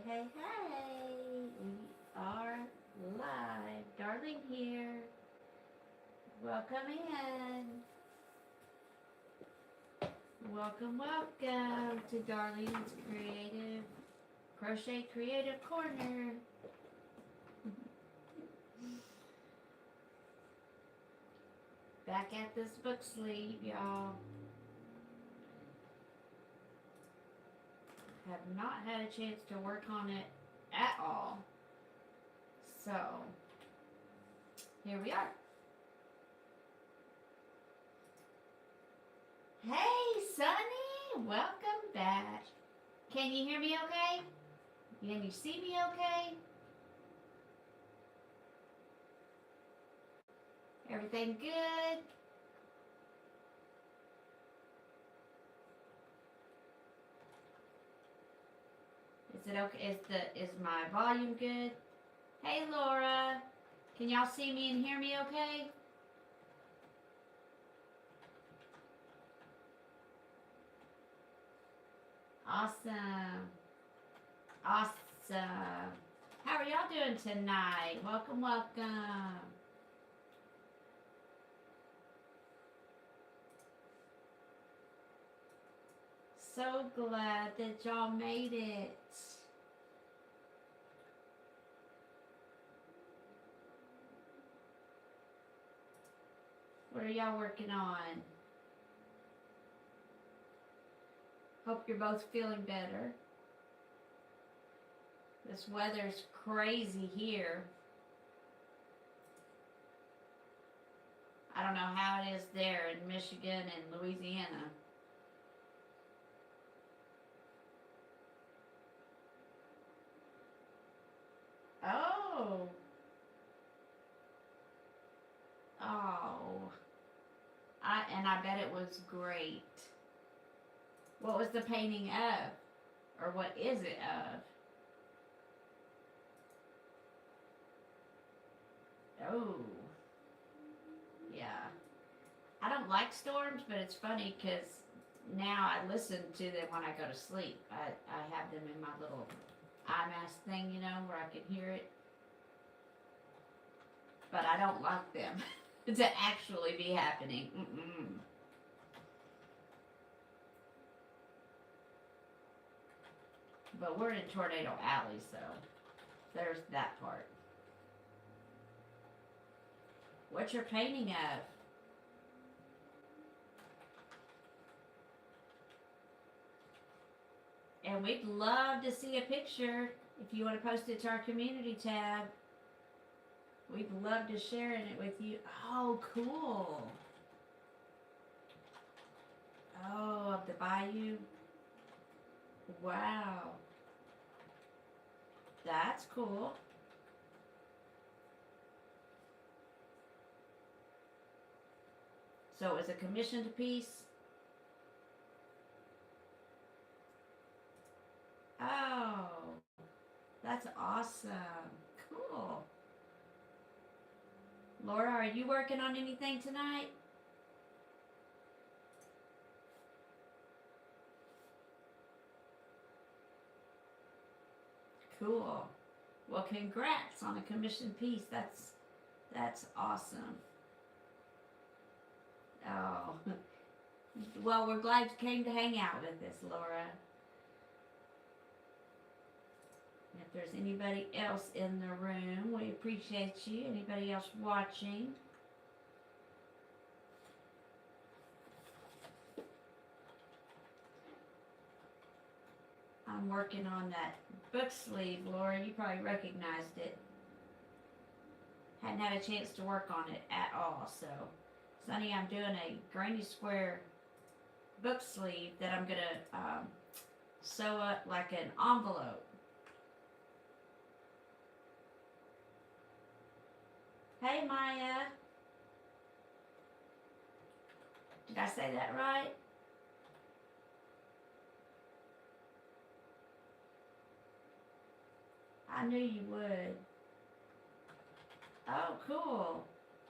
Hey, we are live. Darling here. Welcome in. Welcome to Darlene's Crochet Creative Corner. Back at this book sleeve, y'all. Have not had a chance to work on it at all. So, here we are. Hey, Sunny! Welcome back. Can you hear me okay? Can you see me okay? Everything good? Is it okay? Is my volume good? Hey, Laura. Can y'all see me and hear me okay? Awesome. Awesome. How are y'all doing tonight? Welcome. So glad that y'all made it. What are y'all working on? Hope you're both feeling better. This weather's crazy here. I don't know how it is there in Michigan and Louisiana. Oh. Oh. I bet it was great. What was the painting of? Or what is it of? Oh. Yeah. I don't like storms, but it's funny because now I listen to them when I go to sleep. I have them in my little eye mask thing, where I can hear it. But I don't like them to actually be happening. Mm-mm. But we're in Tornado Alley, so there's that part. What you're painting of? And we'd love to see a picture if you want to post it to our community tab. We'd love to share it with you. Oh, cool. Oh, of the bayou. Wow. That's cool. So it was a commissioned piece. Oh, that's awesome. Cool. Laura, are you working on anything tonight? Cool. Well, congrats on a commissioned piece. That's awesome. Oh. Well, we're glad you came to hang out with us, Laura. If there's anybody else in the room, we appreciate you. Anybody else watching? I'm working on that book sleeve, Laura. You probably recognized it. Hadn't had a chance to work on it at all, so Sunny, I'm doing a granny square book sleeve that I'm gonna sew up like an envelope. Hey, Maya. Did I say that right? I knew you would. Oh, cool.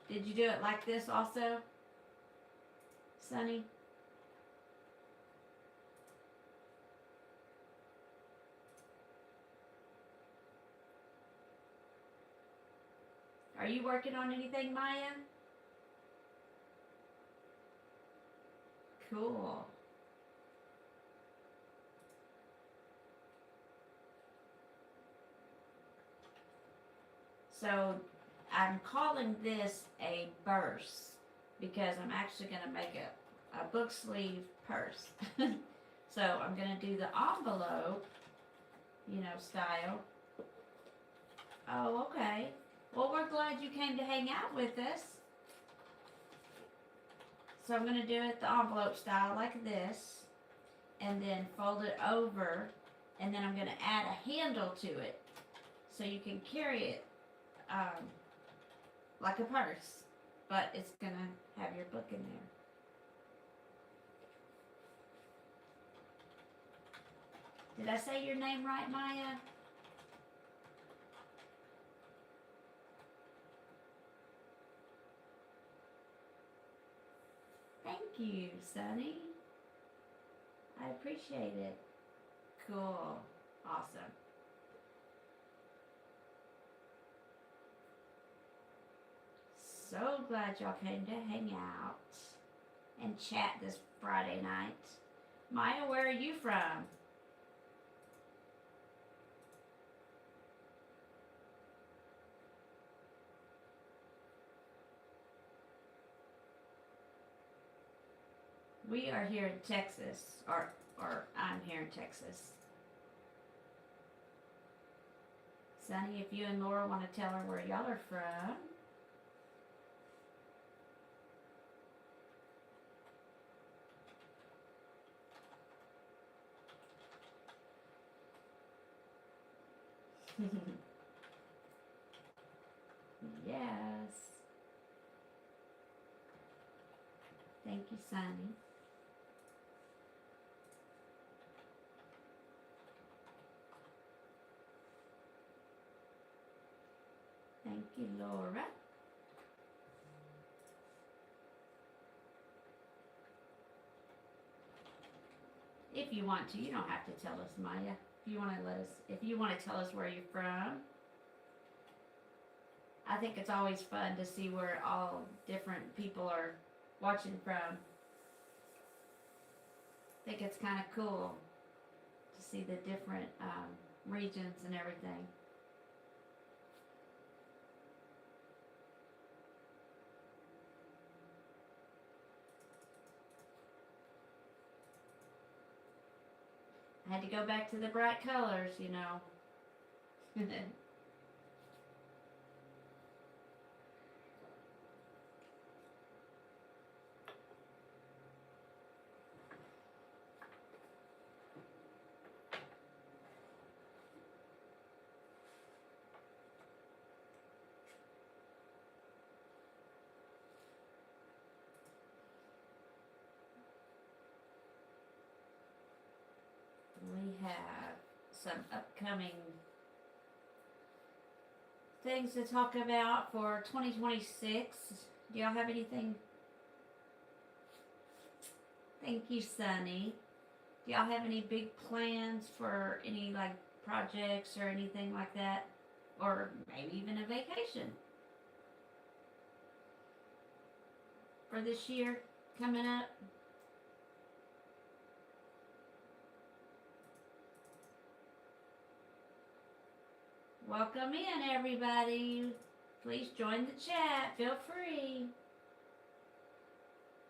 Did you do it like this also, Sunny? Are you working on anything, Maya? Cool. So I'm calling this a purse because I'm actually going to make a book sleeve purse. So I'm going to do the envelope, you know, style. Oh, okay. Well, we're glad you came to hang out with us. So I'm going to do it the envelope style like this, and then fold it over, and then I'm going to add a handle to it so you can carry it like a purse, but it's going to have your book in there. Did I say your name right, Maya? Thank you, Sunny. I appreciate it. Cool. Awesome. So glad y'all came to hang out and chat this Friday night. Maya, where are you from? We are here in Texas, or I'm here in Texas. Sunny, if you and Laura want to tell her where y'all are from. Yes. Thank you, Sunny. Thank you, Laura. If you want to, you don't have to tell us, Maya. If you want to tell us where you're from. I think it's always fun to see where all different people are watching from. I think it's kind of cool to see the different regions and everything. I had to go back to the bright colors, you know. We have some upcoming things to talk about for 2026. Do y'all have anything? Thank you, Sunny. Do y'all have any big plans for any like projects or anything like that? Or maybe even a vacation for this year coming up? Welcome in, everybody. Please join the chat. Feel free.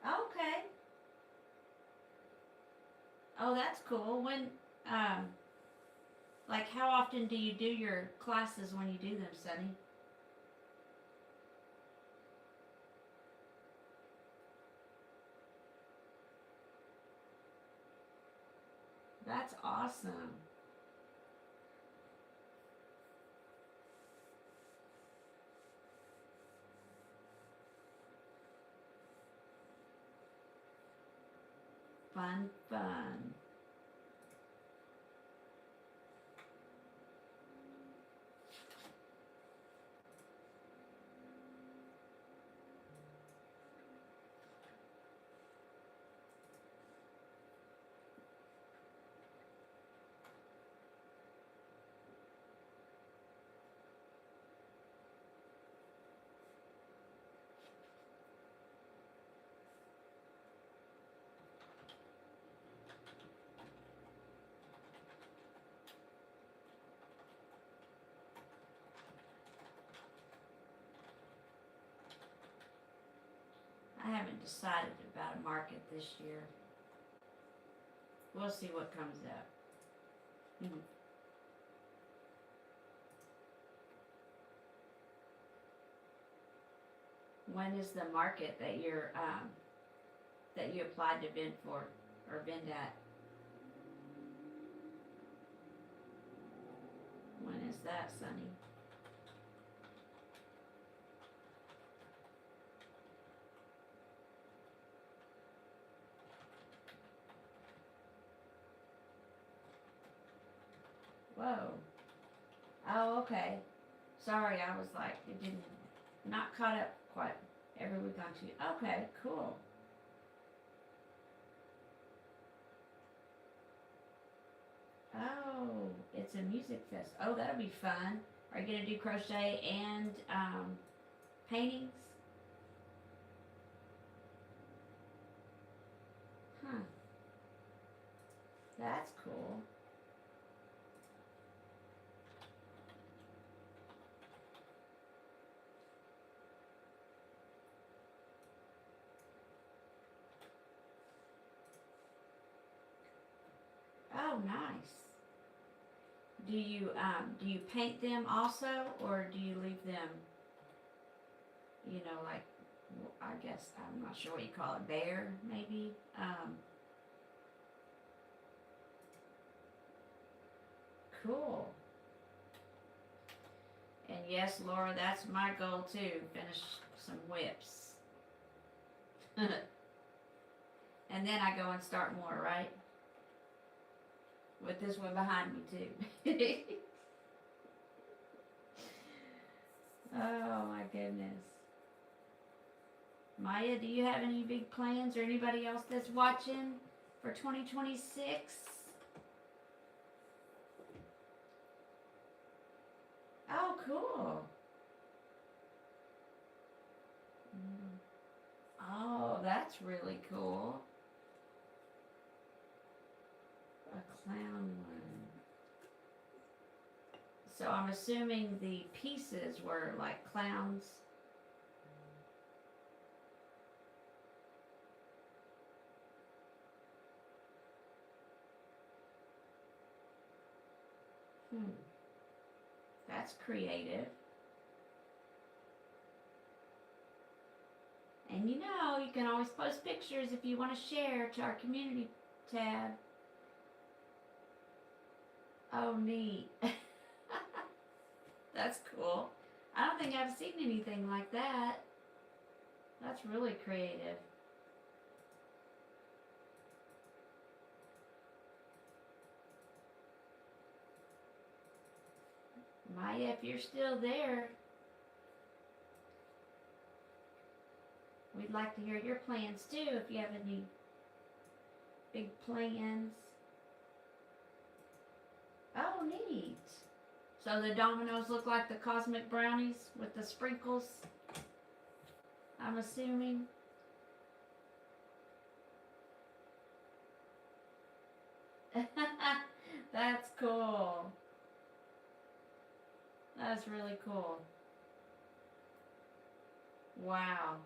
Okay. Oh, that's cool. When, like, how often do you do your classes when you do them, Sunny? That's awesome. Fun, fun. haven't decided about a market this year. We'll see what comes up. Mm-hmm. When is the market that you're that you applied to bid for or bid at? When is that, Sonny? Whoa. Oh, okay. Sorry, I was like, it didn't, not caught up quite every week on Tuesday. Okay, cool. Oh, it's a music fest. Oh, that'll be fun. Are you gonna do crochet and paintings? Huh. That's cool. Oh, nice. Do you paint them also, or do you leave them, you know, like, I guess, I'm not sure what you call it, bare, maybe? Cool. And yes, Laura, that's my goal too, finish some whips. And then I go and start more, right? With this one behind me too. Oh my goodness. Maya, do you have any big plans, or anybody else that's watching for 2026? Oh, cool. Oh, that's really cool. A clown one. So I'm assuming the pieces were like clowns. That's creative. And you know, you can always post pictures if you want to share to our community tab. Oh, neat. That's cool. I don't think I've seen anything like that. That's really creative. Maya, if you're still there, we'd like to hear your plans too, if you have any big plans. Oh, neat. So the dominoes look like the cosmic brownies with the sprinkles, I'm assuming. That's cool. That's really cool. Wow.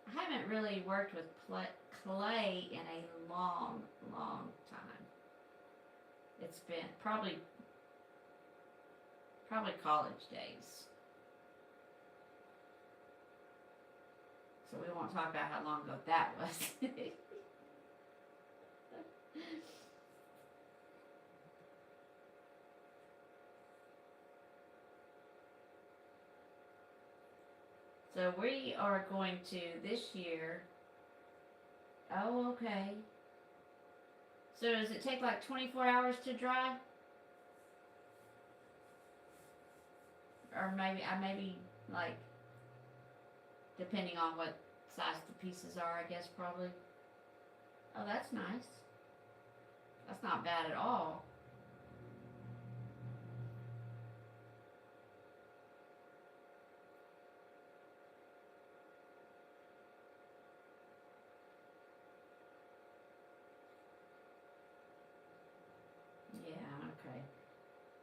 I haven't really worked with clay in a long, long time. It's been probably college days. So we won't talk about how long ago that was. So we are going to this year. Oh, okay. So does it take like 24 hours to dry? Or maybe like, depending on what size the pieces are, I guess probably. Oh, that's nice. That's not bad at all. Yeah, okay.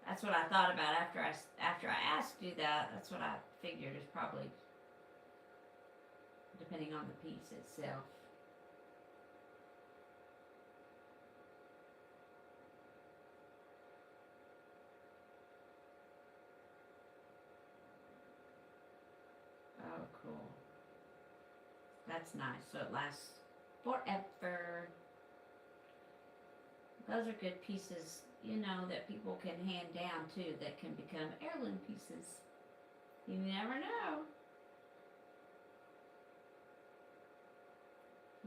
That's what I thought about after I asked you that. That's what I figured is probably depending on the piece itself. Oh, cool. That's nice. So it lasts forever. Those are good pieces, you know, that people can hand down too, that can become heirloom pieces. You never know.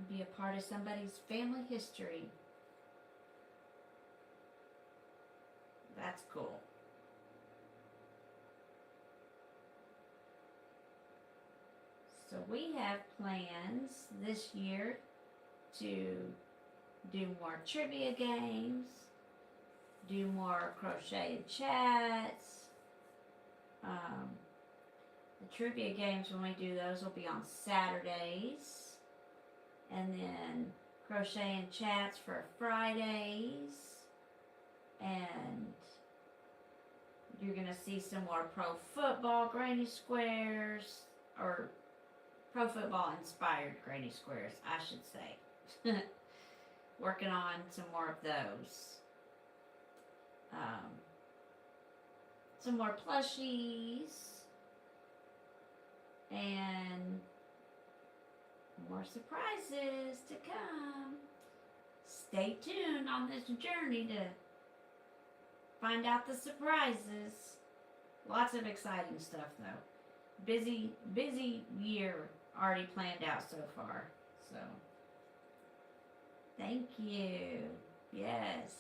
Be a part of somebody's family history. That's cool. So we have plans this year to do more trivia games, do more crochet chats. The trivia games, when we do those, will be on Saturdays. And then crochet and chats for Fridays. And you're going to see some more pro football granny squares, or pro football inspired granny squares, I should say. Working on some more of those. Some more plushies. And more surprises to come. Stay tuned on this journey to find out the surprises. Lots of exciting stuff though. Busy year already planned out so far. So thank you. Yes.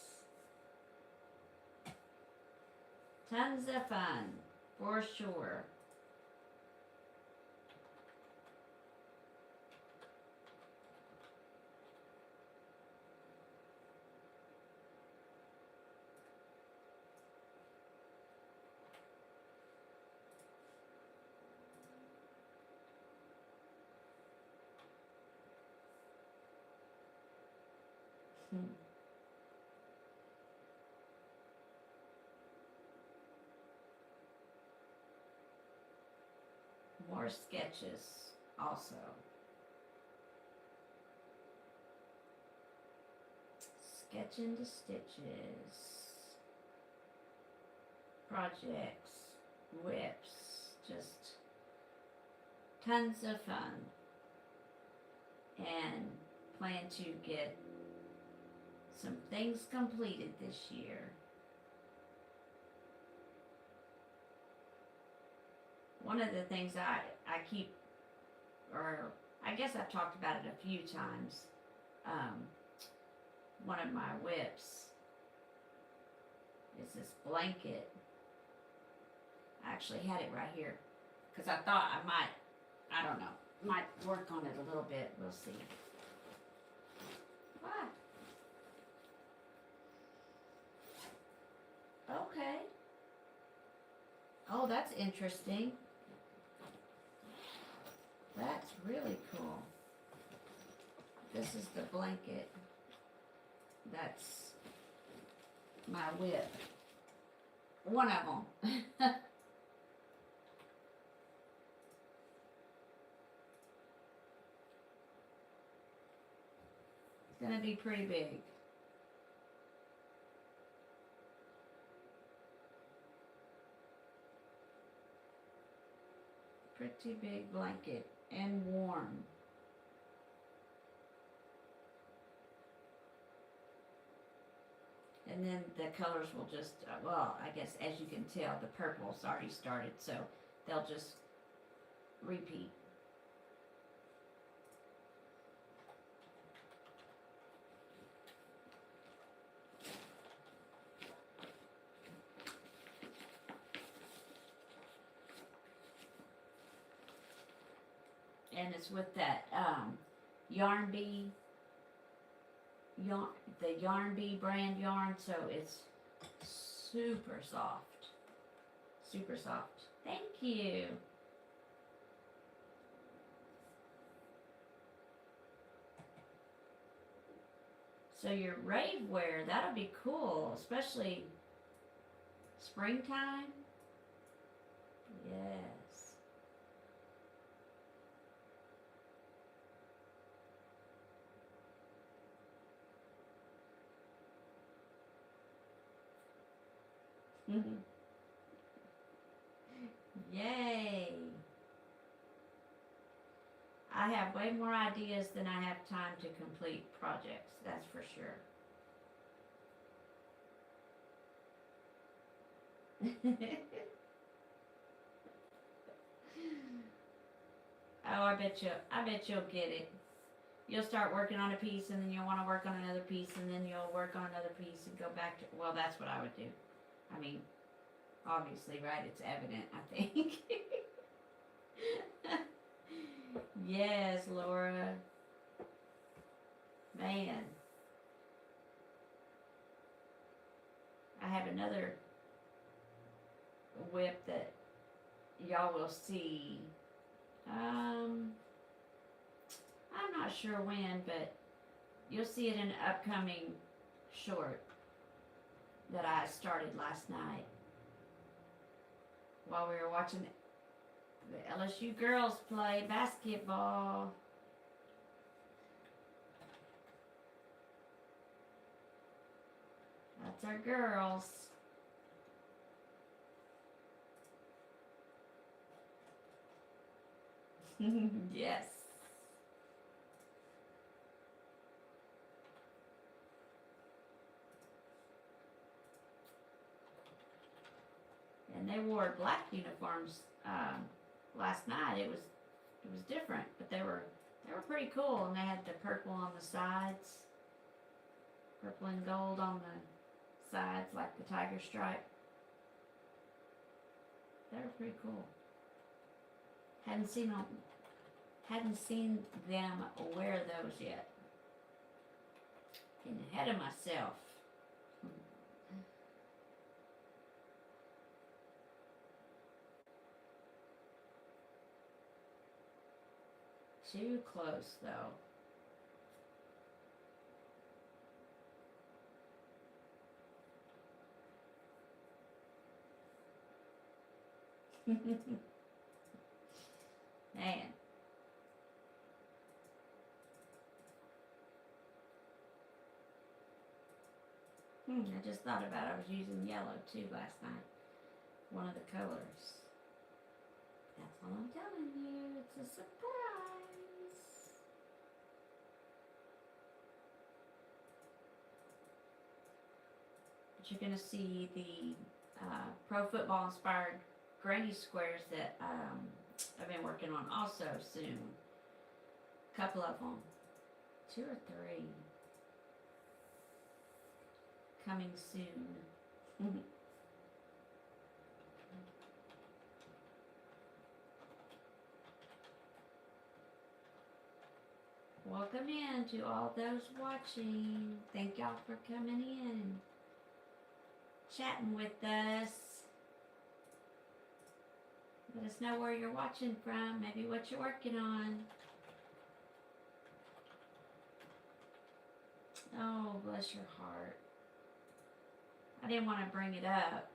Tons of fun for sure. More sketches also. Sketch into stitches. Projects. Whips. Just tons of fun. And plan to get some things completed this year. One of the things I keep, or I guess I've talked about it a few times, one of my whips is this blanket. I actually had it right here because I thought I don't know, might work on it a little bit. We'll see. What? Okay. Oh, that's interesting. That's really cool. This is the blanket. That's my whip. One of them. It's gonna be pretty big. Pretty big blanket and warm. And then the colors will just, well, I guess as you can tell, the purple's already started, so they'll just repeat. And it's with that Yarn Bee, the Yarn Bee brand yarn, so it's super soft. Super soft. Thank you. So your rave wear, that'll be cool, especially springtime. Yes. Yay! I have way more ideas than I have time to complete projects, that's for sure. Oh, I bet you'll get it. You'll start working on a piece and then you'll want to work on another piece and then you'll work on another piece and go back to, well, that's what I would do. I mean, obviously, right? It's evident, I think. Yes, Laura. Man. I have another whip that y'all will see. I'm not sure when, but you'll see it in an upcoming short that I started last night while we were watching the LSU girls play basketball. That's our girls. Yes. And they wore black uniforms last night. It was different, but they were pretty cool, and they had the purple on the sides, purple and gold on the sides, like the tiger stripe. They were pretty cool. Hadn't seen them wear those yet. Getting ahead of myself. Too close, though. Man. I just thought about it. I was using yellow too last night. One of the colors. That's all I'm telling you. It's a surprise. But you're going to see the pro football inspired granny squares that I've been working on also soon. A couple of them. 2 or 3. Coming soon. Welcome in to all those watching. Thank y'all for coming in, chatting with us. Let us know where you're watching from, maybe what you're working on. Oh, bless your heart. I didn't want to bring it up.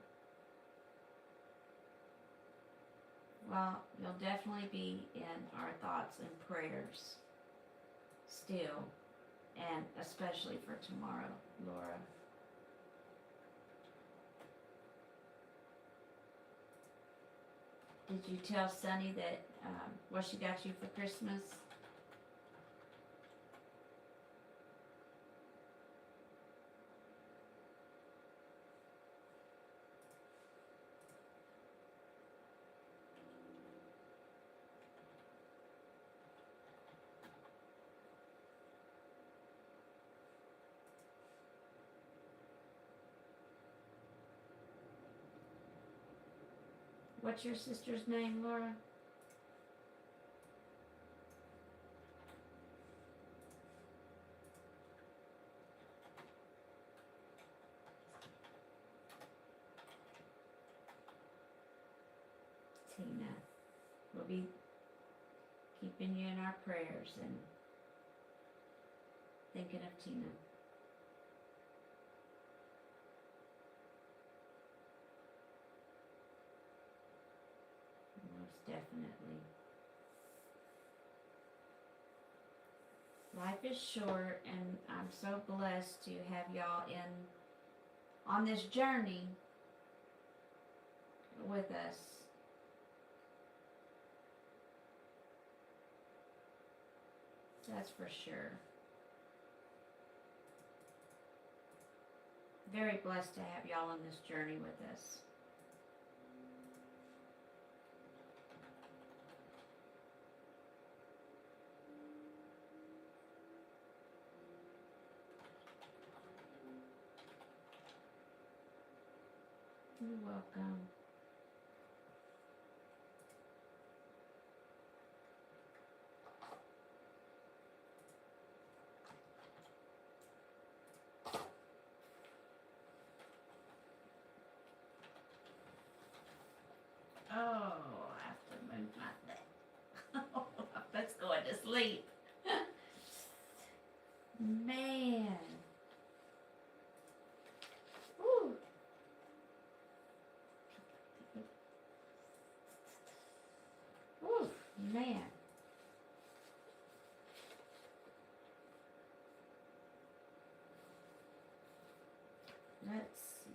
Well, you'll definitely be in our thoughts and prayers still, and especially for tomorrow, Laura. Did you tell Sunny that what she got you for Christmas? What's your sister's name, Laura? Tina. We'll be keeping you in our prayers and thinking of Tina. Definitely. Life is short, and I'm so blessed to have y'all in on this journey with us. That's for sure. Very blessed to have y'all on this journey with us. You're welcome. Oh, I have to move my thing. Let's go to sleep. Man. Woo. Woo, man. Let's see.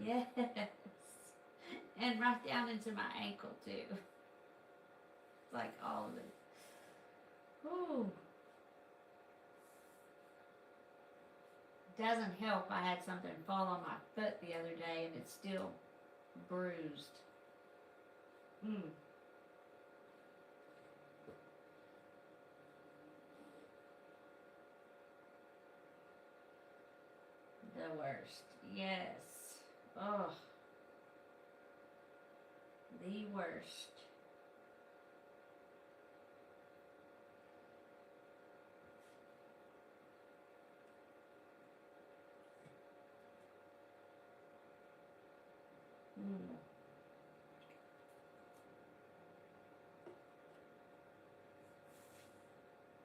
Yes. And right down into my ankle too. Like all of it. Ooh. Doesn't help. I had something fall on my foot the other day and it's still bruised. The worst. Yes. Oh. The worst.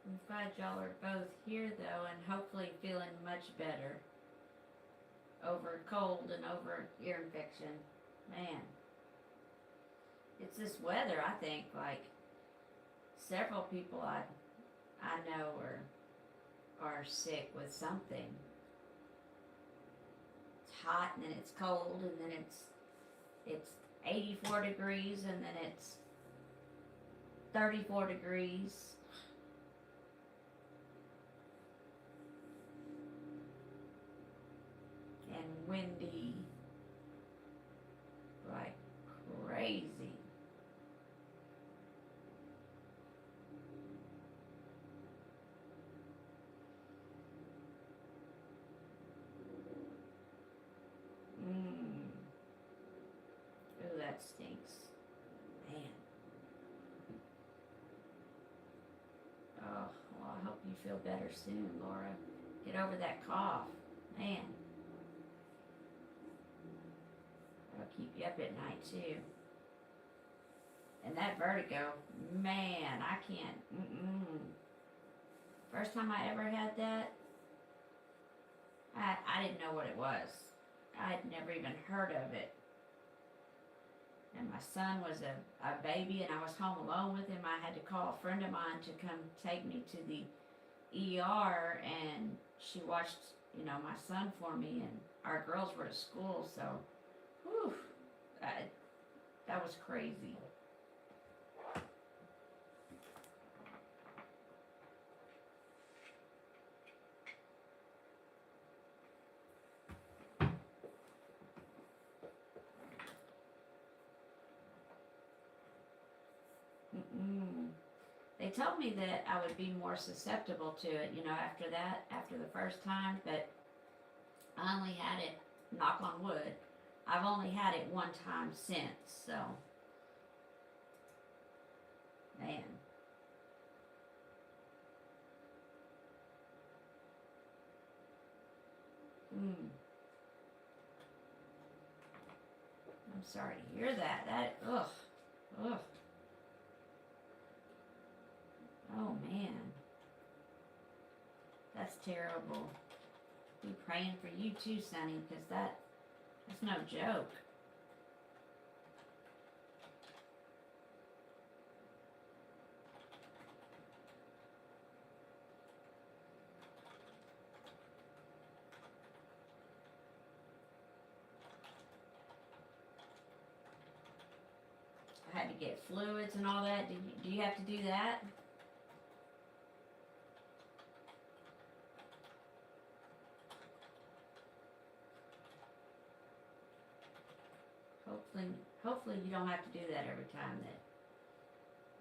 I'm glad y'all are both here though and hopefully feeling much better over cold and over ear infection. Man. It's this weather, I think, like several people I know are sick with something. It's hot and then it's cold and then it's 84 degrees and then it's 34 degrees. And windy like crazy. Ooh, that stinks. Man. Oh, well, I hope you feel better soon, Laura. Get over that cough. Man. That'll keep you up at night, too. And that vertigo, man, I can't. First time I ever had that, I didn't know what it was. I had never even heard of it. And my son was a baby and I was home alone with him. I had to call a friend of mine to come take me to the ER and she watched, my son for me and our girls were at school, so, whew, that was crazy. They told me that I would be more susceptible to it, after the first time, but I only had it, knock on wood, I've only had it one time since, so, man. I'm sorry to hear that. Ugh. Oh man, that's terrible. Be praying for you too, Sonny, because that's no joke. I had to get fluids and all that. Do you have to do that? Hopefully you don't have to do that every time that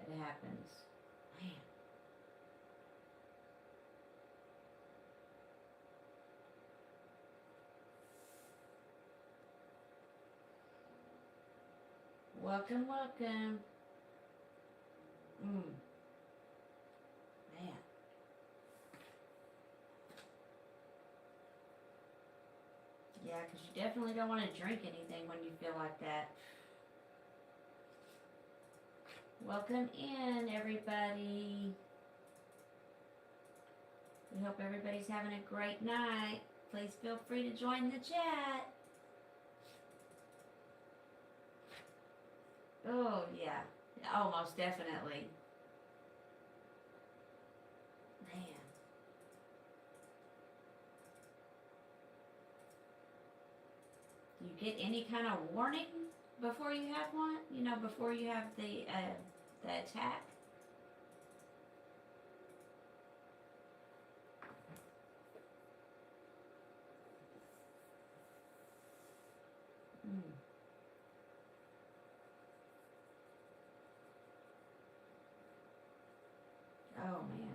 it happens. Man. Welcome, welcome. Man. Yeah, because you definitely don't want to drink anything when you feel like that. Welcome in, everybody. We hope everybody's having a great night. Please feel free to join the chat. Oh, yeah. Oh, most definitely. Man. Do you get any kind of warning before you have one? You know, before you have the attack? Oh, man.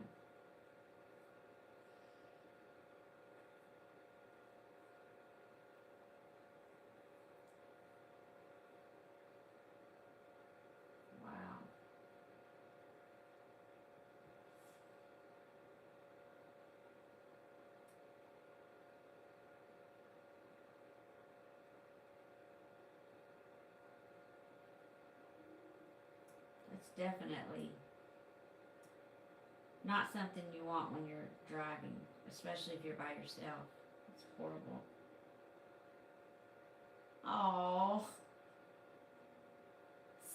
Wow. That's definitely not something you want when you're driving, especially if you're by yourself. It's horrible. Oh,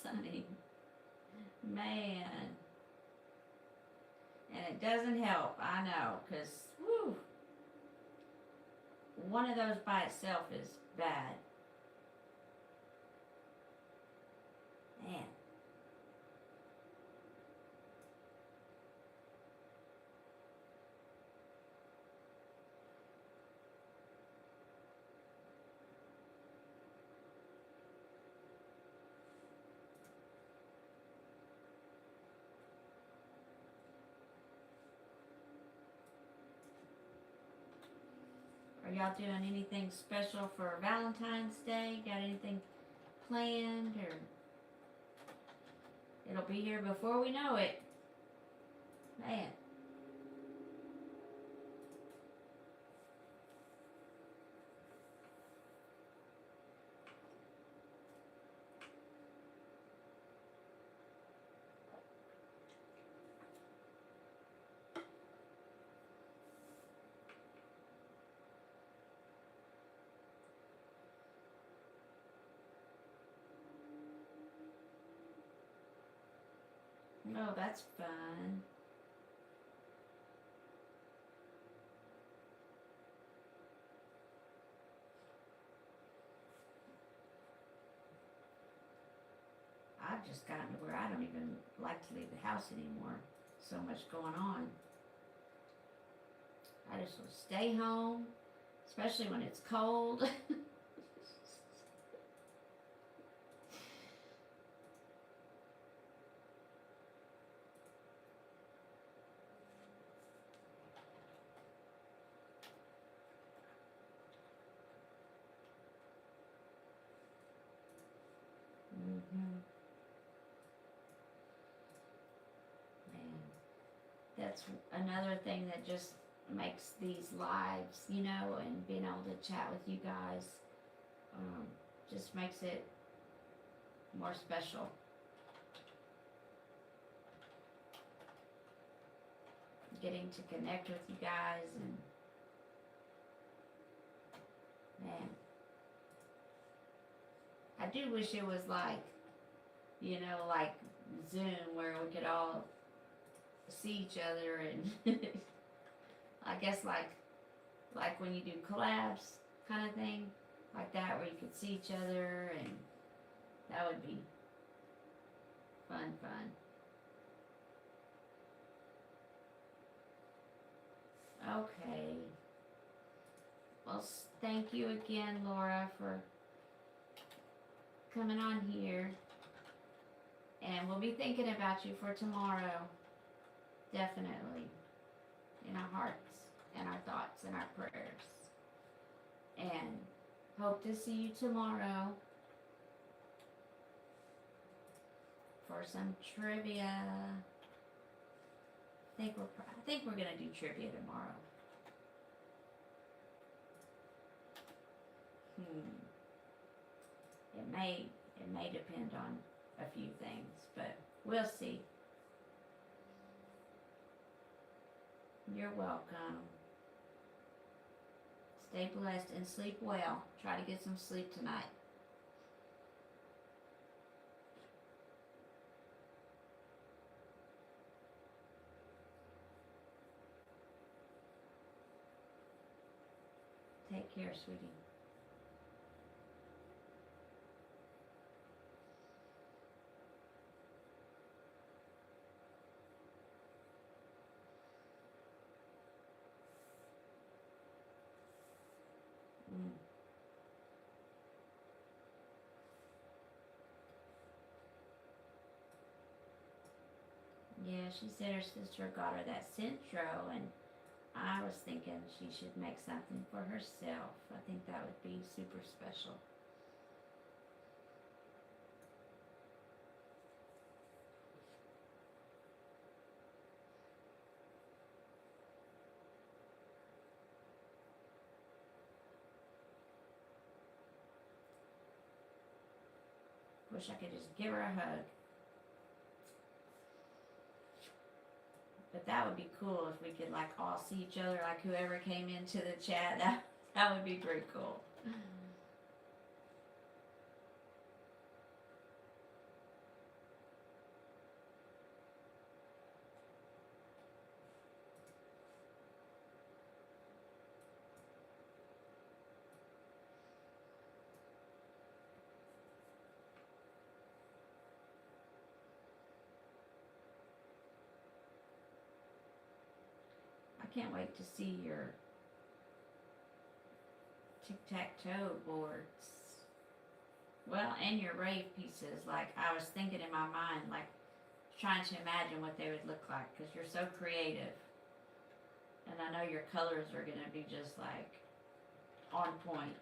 Sonny. Man. And it doesn't help, I know, because, whew, one of those by itself is bad. Man. Are y'all doing anything special for Valentine's Day? Got anything planned, or it'll be here before we know it? Man. Oh, that's fun. I've just gotten to where I don't even like to leave the house anymore. So much going on. I just want to stay home, especially when it's cold. Man, that's another thing that just makes these lives, you know, and being able to chat with you guys, just makes it more special. Getting to connect with you guys, and man, I do wish it was like, you know, like Zoom, where we could all see each other, and I guess like when you do collabs kind of thing, like that, where you could see each other, and that would be Fun, fun. Okay. Well, thank you again, Laura, for coming on here. And we'll be thinking about you for tomorrow. Definitely. In our hearts and our thoughts and our prayers. And hope to see you tomorrow for some trivia. I think we're gonna do trivia tomorrow. It may depend on a few things, but we'll see. You're welcome. Stay blessed and sleep well. Try to get some sleep tonight. Take care, sweetie. Yeah, she said her sister got her that Centro, and I was thinking she should make something for herself. I think that would be super special. Wish I could just give her a hug. But that would be cool if we could like all see each other, like whoever came into the chat. That would be pretty cool. I can't wait to see your tic-tac-toe boards. Well, and your rave pieces. Like, I was thinking in my mind, like, trying to imagine what they would look like, because you're so creative. And I know your colors are going to be just, like, on point.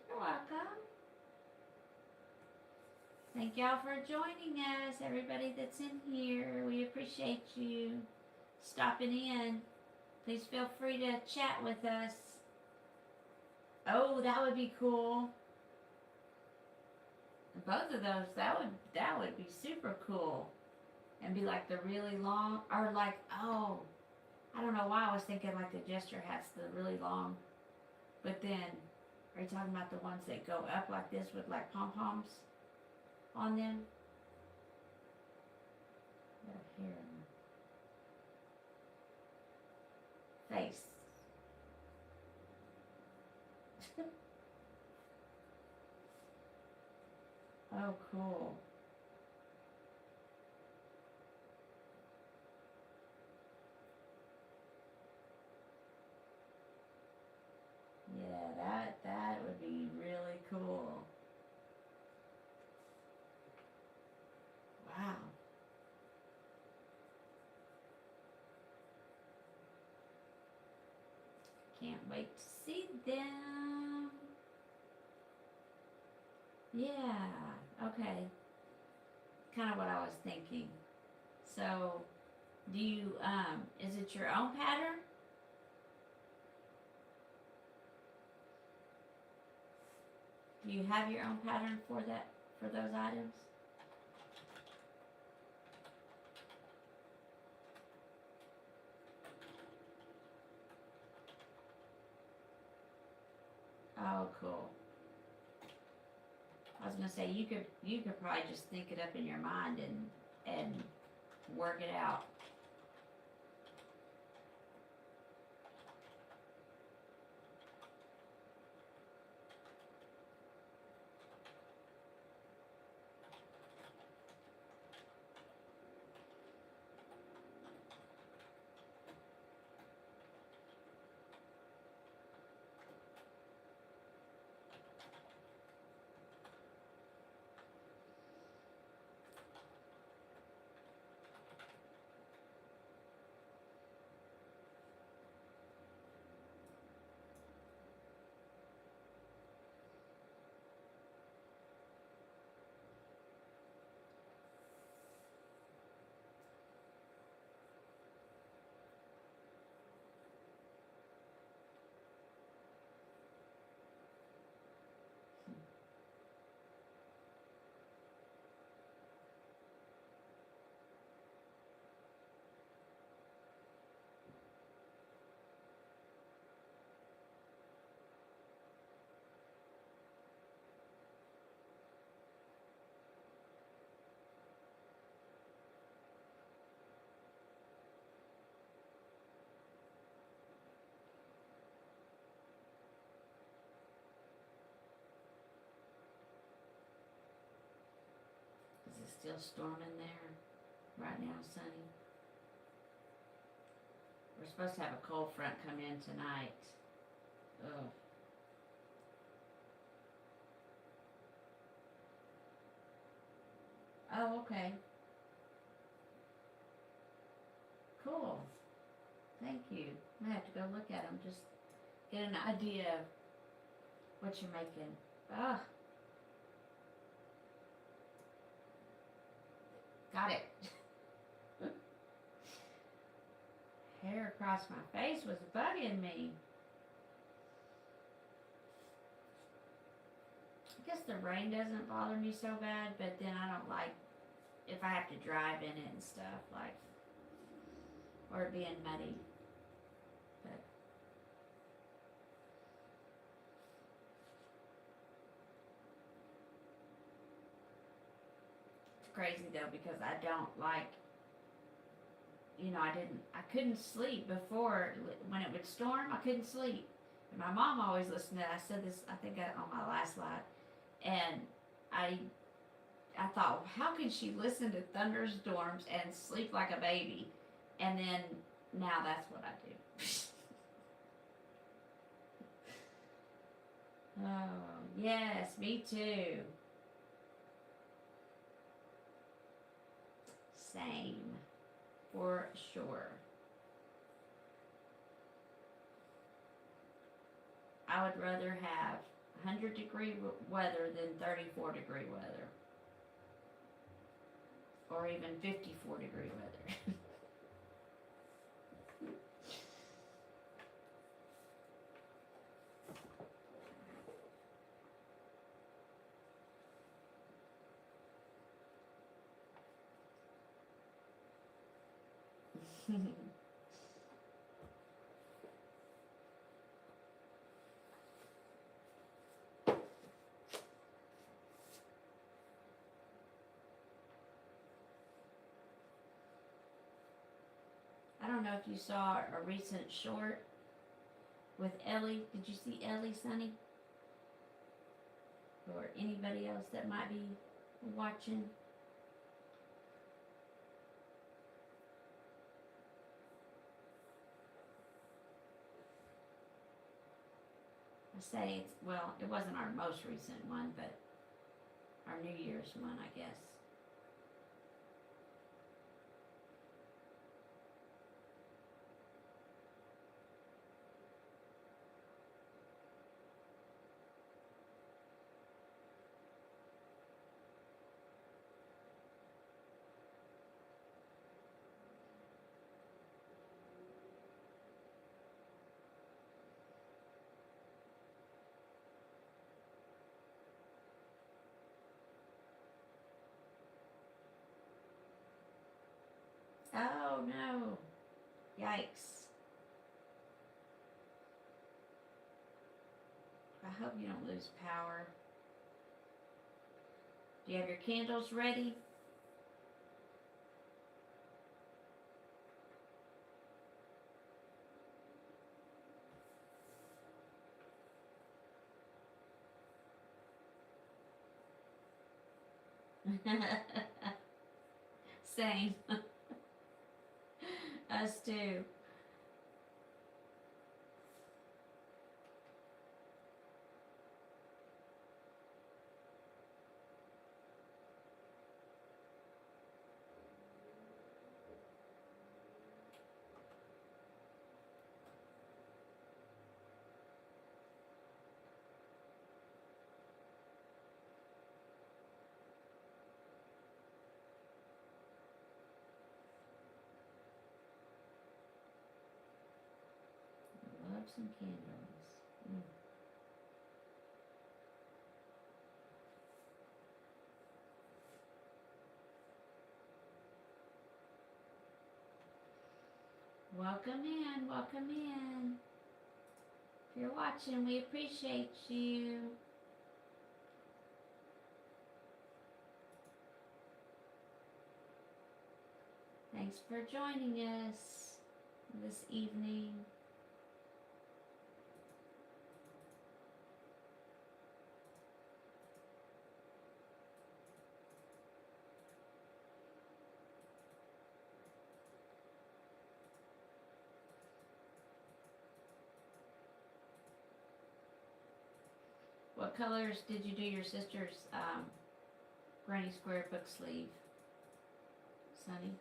You're welcome. Thank y'all for joining us, everybody that's in here. We appreciate you stopping in. Please feel free to chat with us. Oh, that would be cool. Both of those, that would be super cool. And be like the really long, or like, oh, I don't know why I was thinking like the gesture hats, the really long. But then, are you talking about the ones that go up like this with like pom-poms on them? Their hair. Face. Oh, cool. Yeah, that would be really cool. Wow. Can't wait to see them. Yeah, okay. Kind of what I was thinking. So, do you, is it your own pattern? Do you have your own pattern for that, for those items? Oh, cool. I was gonna say you could probably just think it up in your mind and work it out. still storming there right now, sunny. We're supposed to have a cold front come in tonight. Ugh. Oh, okay. Cool. Thank you. I'm gonna have to go look at them, just get an idea of what you're making. Ugh. Got it. Hair across my face was bugging me. I guess the rain doesn't bother me so bad, but then I don't like if I have to drive in it and stuff, like, or it being muddy. But it's crazy though, because I don't like, I couldn't sleep before when it would storm. I couldn't sleep. And my mom always listened to it. I said this, I think, on my last live, and I thought, well, how can she listen to thunderstorms and sleep like a baby? And then now that's what I do. Oh, yes, me too. Same, for sure. I would rather have 100-degree weather than 34-degree weather. Or even 54-degree weather. I don't know if you saw a recent short with Ellie. Did you see Ellie, Sonny? Or anybody else that might be watching? I say it's, well, it wasn't our most recent one, but our New Year's one, I guess. Oh no. Yikes. I hope you don't lose power. Do you have your candles ready? Same. Us too. Love some candles. Mm. Welcome in, welcome in. If you're watching, we appreciate you. Thanks for joining us this evening. What colors did you do your sister's granny square book sleeve, Sunny?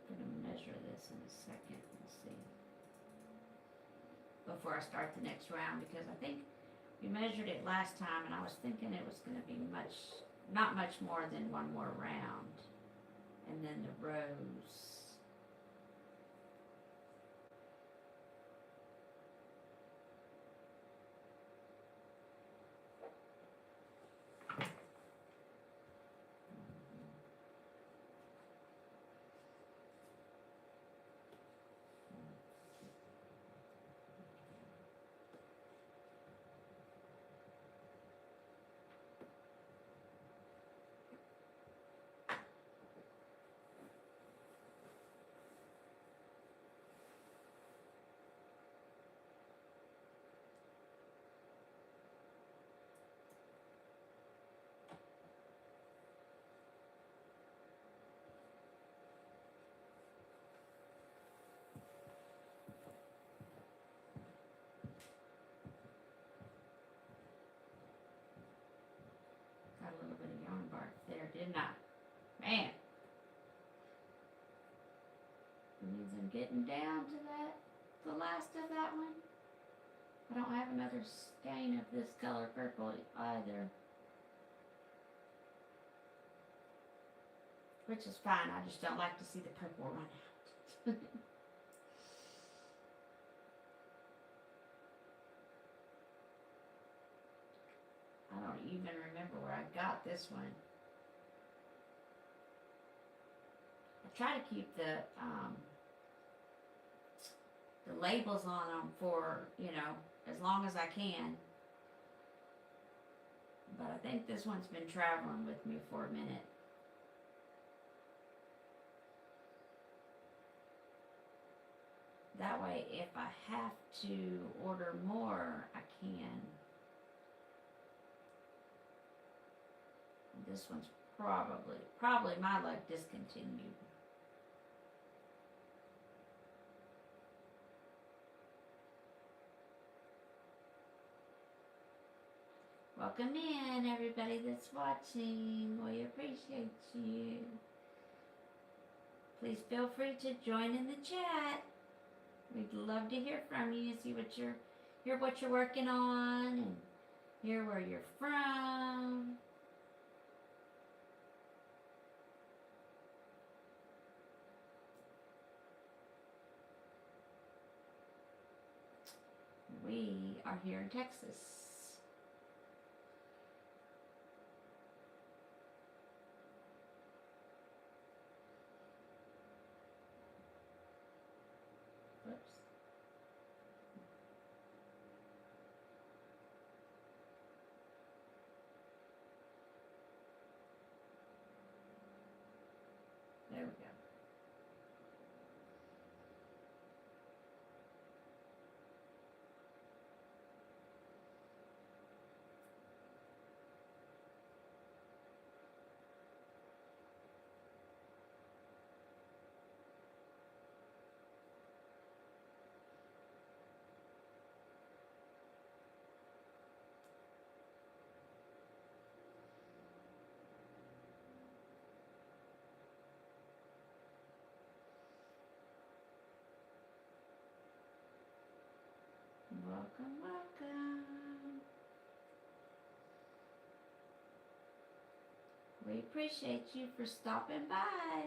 I'm gonna measure this in a second and see before I start the next round, because I think we measured it last time and I was thinking it was gonna be not much more than one more round, and then the rows. Got a little bit of yarn bark there, didn't I? Man. It means I'm getting down to the last of that one. I don't have another skein of this color purple either. Which is fine, I just don't like to see the purple run out. I don't even remember where I got this one. I try to keep the labels on them for, as long as I can. But I think this one's been traveling with me for a minute. That way, if I have to order more, I can. This one's probably my luck discontinued. Welcome in, everybody that's watching. We appreciate you. Please feel free to join in the chat. We'd love to hear from you, see what you're working on, and hear where you're from. We are here in Texas. Whoops. There we go. Welcome, welcome. We appreciate you for stopping by.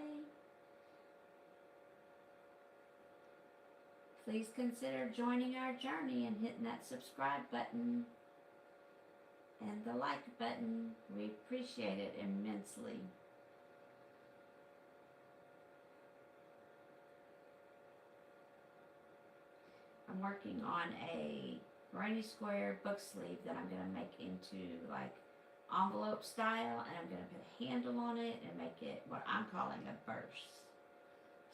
Please consider joining our journey and hitting that subscribe button. and the like button. We appreciate it immensely. I'm working on a granny square book sleeve that I'm going to make into like envelope style, and I'm going to put a handle on it and make it what I'm calling a purse.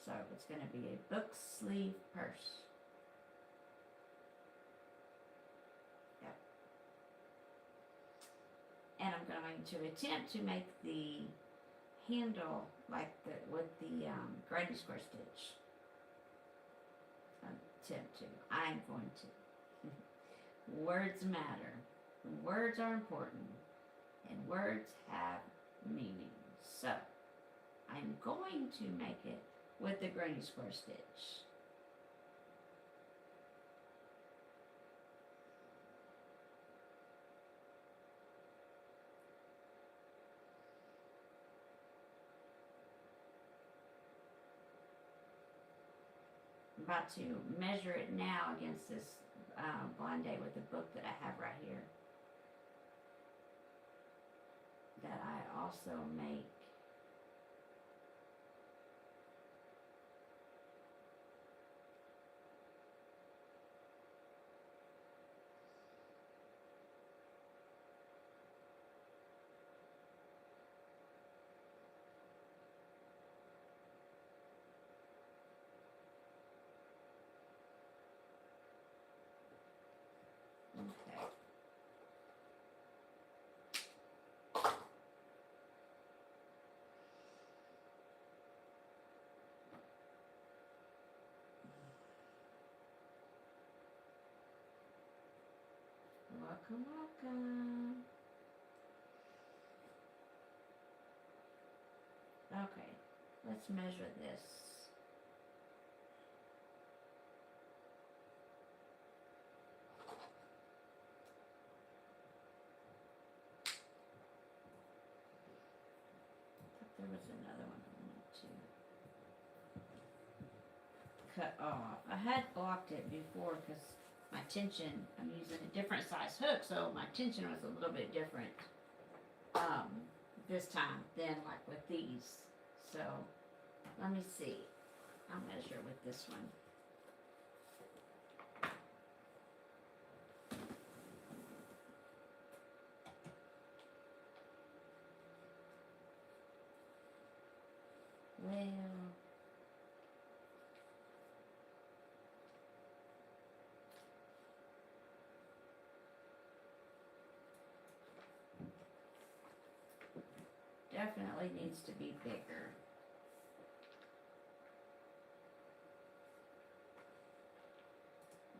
So it's going to be a book sleeve purse. Yep. And I'm going to attempt to make the handle like the with the granny square stitch. Attempt to. I'm going to. Words matter. Words are important. And words have meaning. So, I'm going to make it with the granny square stitch. I'm about to measure it now against this blind date with the book that I have right here. That I also make okay. Welcome, welcome. Okay, let's measure this. There was another one I wanted to cut off. I had blocked it before because my tension, I'm using a different size hook, so my tension was a little bit different this time than like with these. So let me see. I'll measure with this one. Well, definitely needs to be bigger.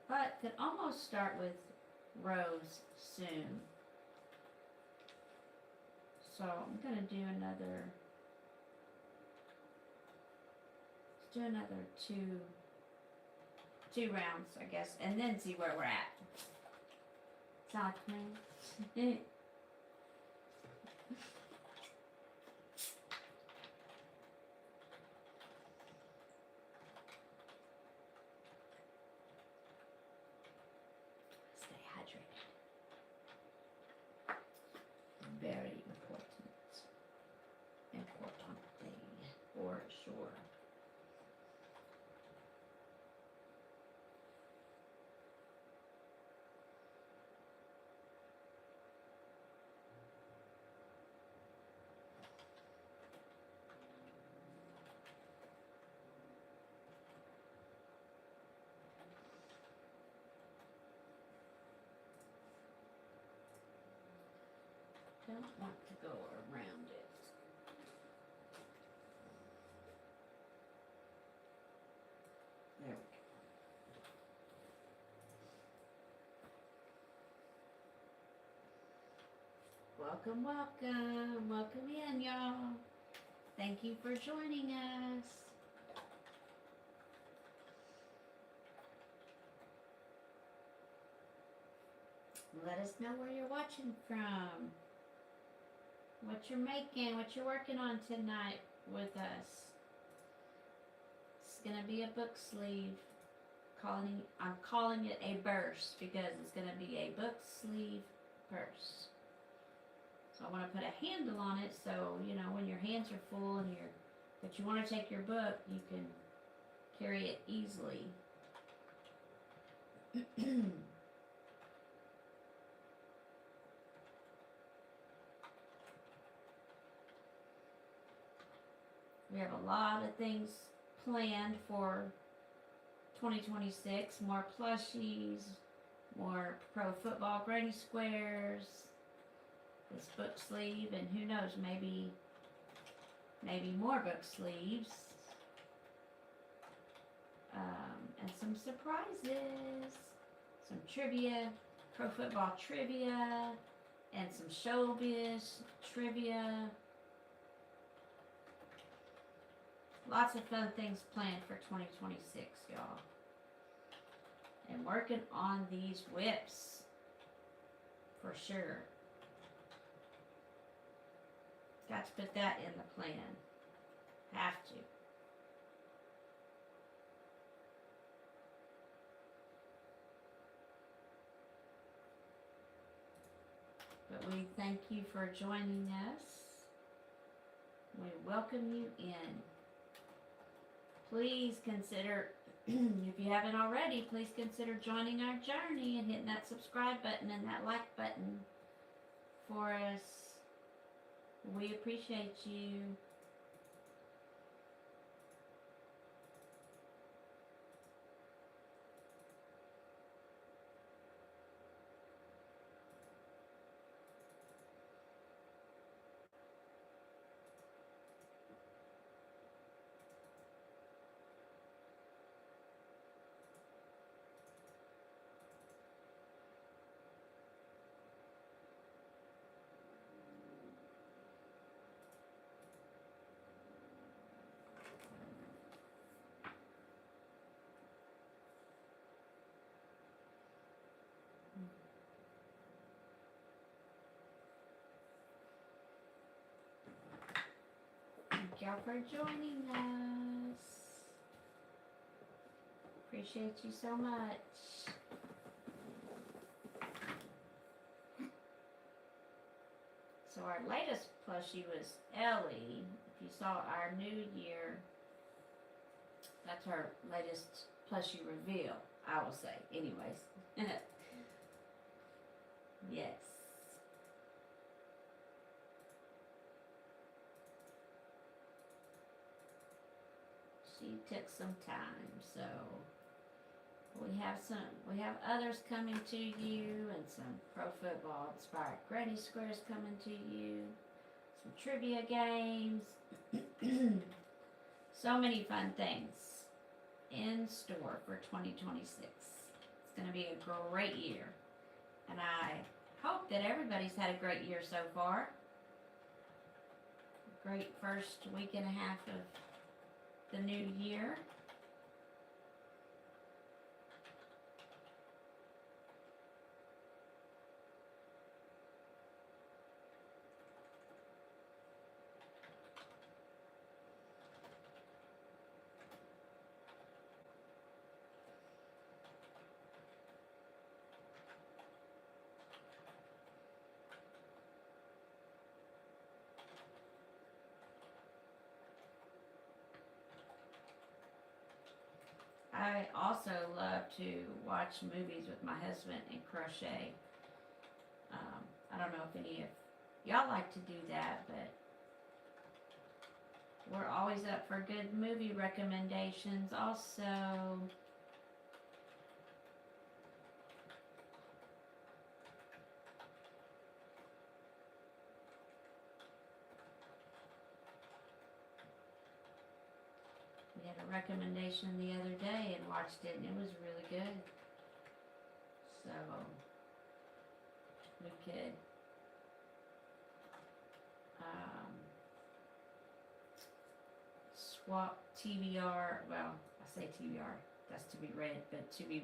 But could almost start with rows soon. So I'm gonna do another. Let's do another two rounds, I guess, and then see where we're at. Sound like me? Stay hydrated. Very important. Important thing, for sure. Don't want to go around it. There we go. Welcome, welcome. Welcome in, y'all. Thank you for joining us. Let us know where you're watching from. What you're making, what you're working on tonight with us. It's gonna be a book sleeve. I'm calling it a burst because it's gonna be a book sleeve purse. I want to put a handle on it so, you know, when your hands are full and but you want to take your book, you can carry it easily. We have a lot of things planned for 2026. More plushies, more pro football granny squares, this book sleeve, and who knows, maybe more book sleeves. And some surprises, some trivia, pro football trivia, and some showbiz trivia. Lots of fun things planned for 2026, y'all. And working on these whips, for sure. Got to put that in the plan. Have to. But we thank you for joining us. We welcome you in. Please consider, if you haven't already, please consider joining our journey and hitting that subscribe button and that like button for us. We appreciate you. Thank y'all for joining us. Appreciate you so much. So our latest plushie was Ellie. If you saw our New Year, that's her latest plushie reveal, I will say. Anyways. Yes. She took some time, so we have others coming to you, and some pro football inspired granny squares coming to you, some trivia games, so many fun things in store for 2026. It's going to be a great year, and I hope that everybody's had a great year so far. Great first week and a half of the new year. I also love to watch movies with my husband and crochet. I don't know if any of y'all like to do that, but we're always up for good movie recommendations also. We had a recommendation the other day and watched it, and it was really good. So we could swap TBR. Well, I say TBR. That's to be read, but to be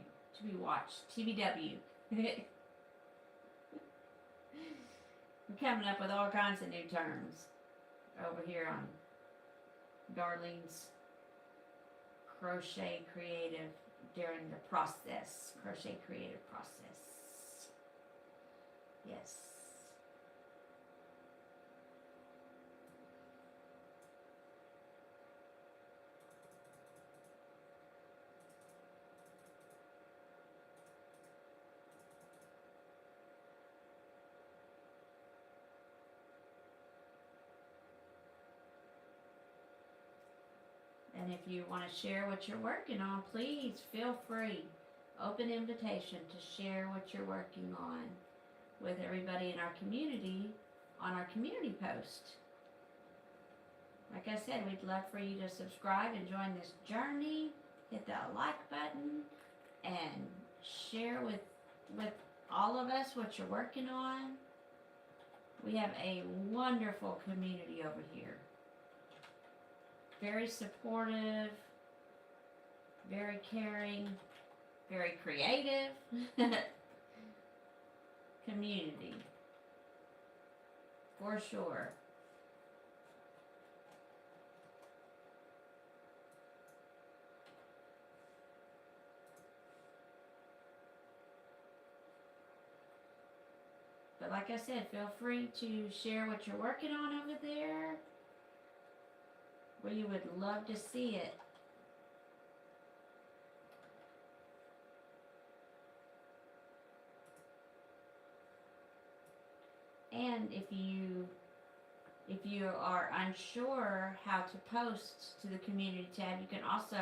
watched. TBW. We're coming up with all kinds of new terms over here on Darlene's Crochet Creative during the process. Crochet Creative process. Yes. And if you want to share what you're working on, please feel free. Open invitation to share what you're working on with everybody in our community on our community post. Like I said, we'd love for you to subscribe and join this journey. Hit that like button and share with all of us what you're working on. We have a wonderful community over here. Very supportive, very caring, very creative community. For sure. But like I said, feel free to share what you're working on over there. We would love to see it. And if you are unsure how to post to the community tab, you can also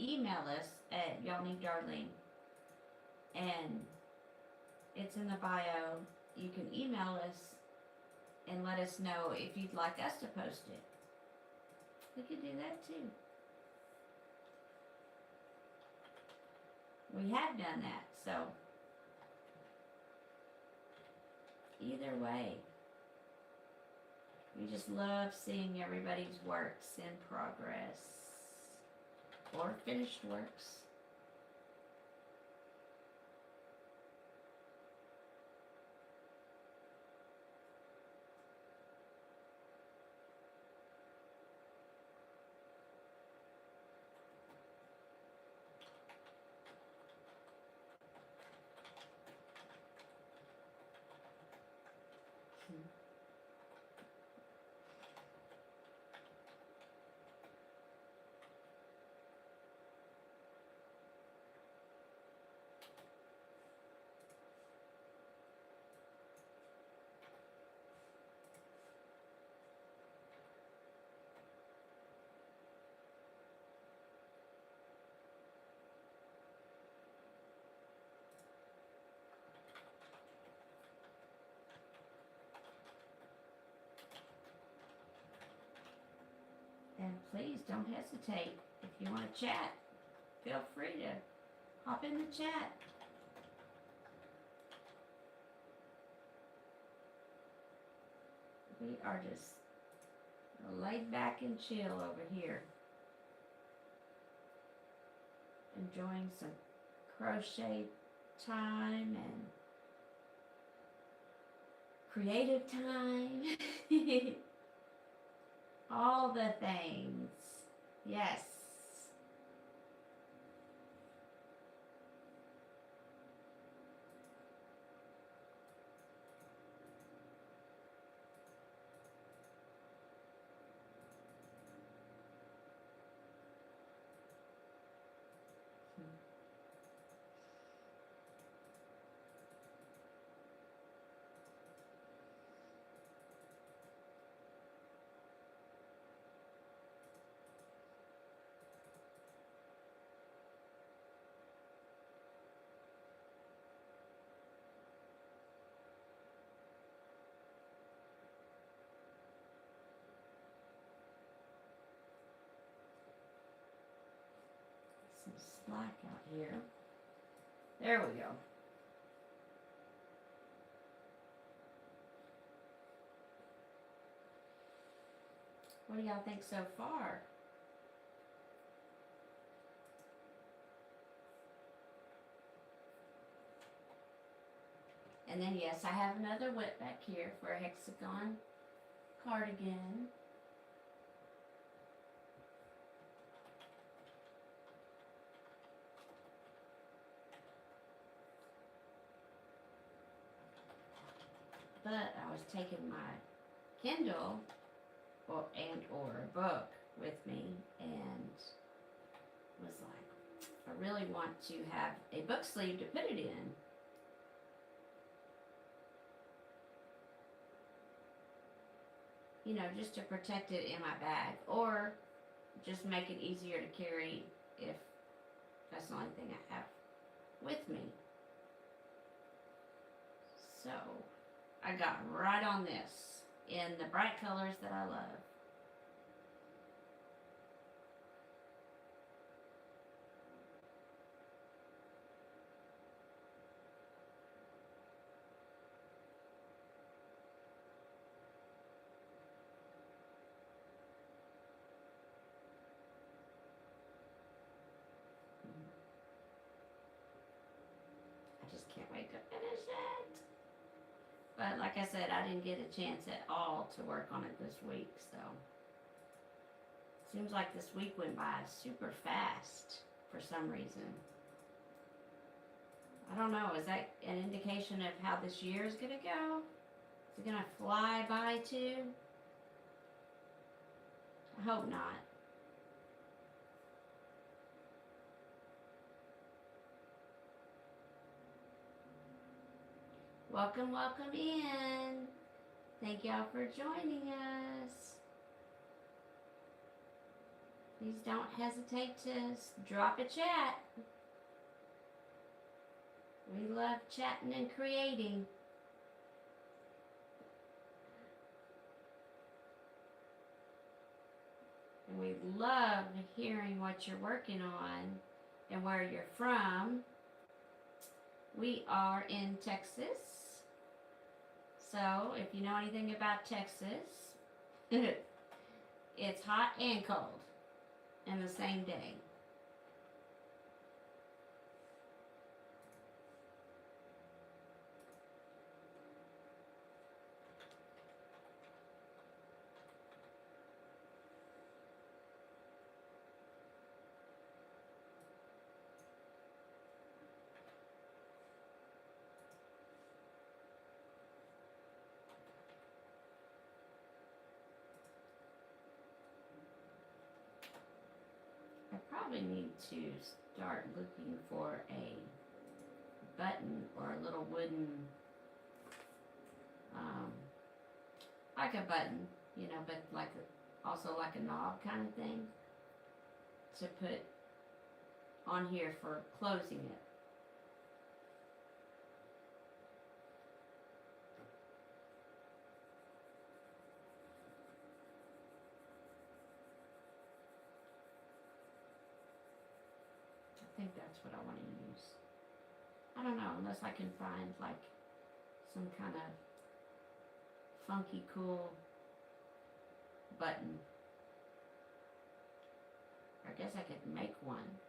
email us at Y'all Need Darlene. And it's in the bio. You can email us and let us know if you'd like us to post it. We could do that too. We have done that, so either way, we just love seeing everybody's works in progress or finished works. And please don't hesitate. If you want to chat, feel free to hop in the chat. We are just laid back and chill over here. Enjoying some crochet time and creative time. All the things. Yes. Some slack out here. There we go. What do y'all think so far? And then yes, I have another whip back here for a hexagon cardigan. But I was taking my Kindle or a book with me and was like, I really want to have a book sleeve to put it in. You know, just to protect it in my bag. Or just make it easier to carry if that's the only thing I have with me. So I got right on this in the bright colors that I love. I just can't wait to finish it. But like I said, I didn't get a chance at all to work on it this week, so. Seems like this week went by super fast for some reason. I don't know, is that an indication of how this year is gonna go? Is it gonna fly by too? I hope not. Welcome, welcome in. Thank y'all for joining us. Please don't hesitate to drop a chat. We love chatting and creating. And we love hearing what you're working on and where you're from. We are in Texas. So if you know anything about Texas, it's hot and cold in the same day. I probably need to start looking for a button or a little wooden, like a button, you know, but like also like a knob kind of thing to put on here for closing it. I think that's what I want to use. I don't know, unless I can find like some kind of funky cool button. I guess I could make one.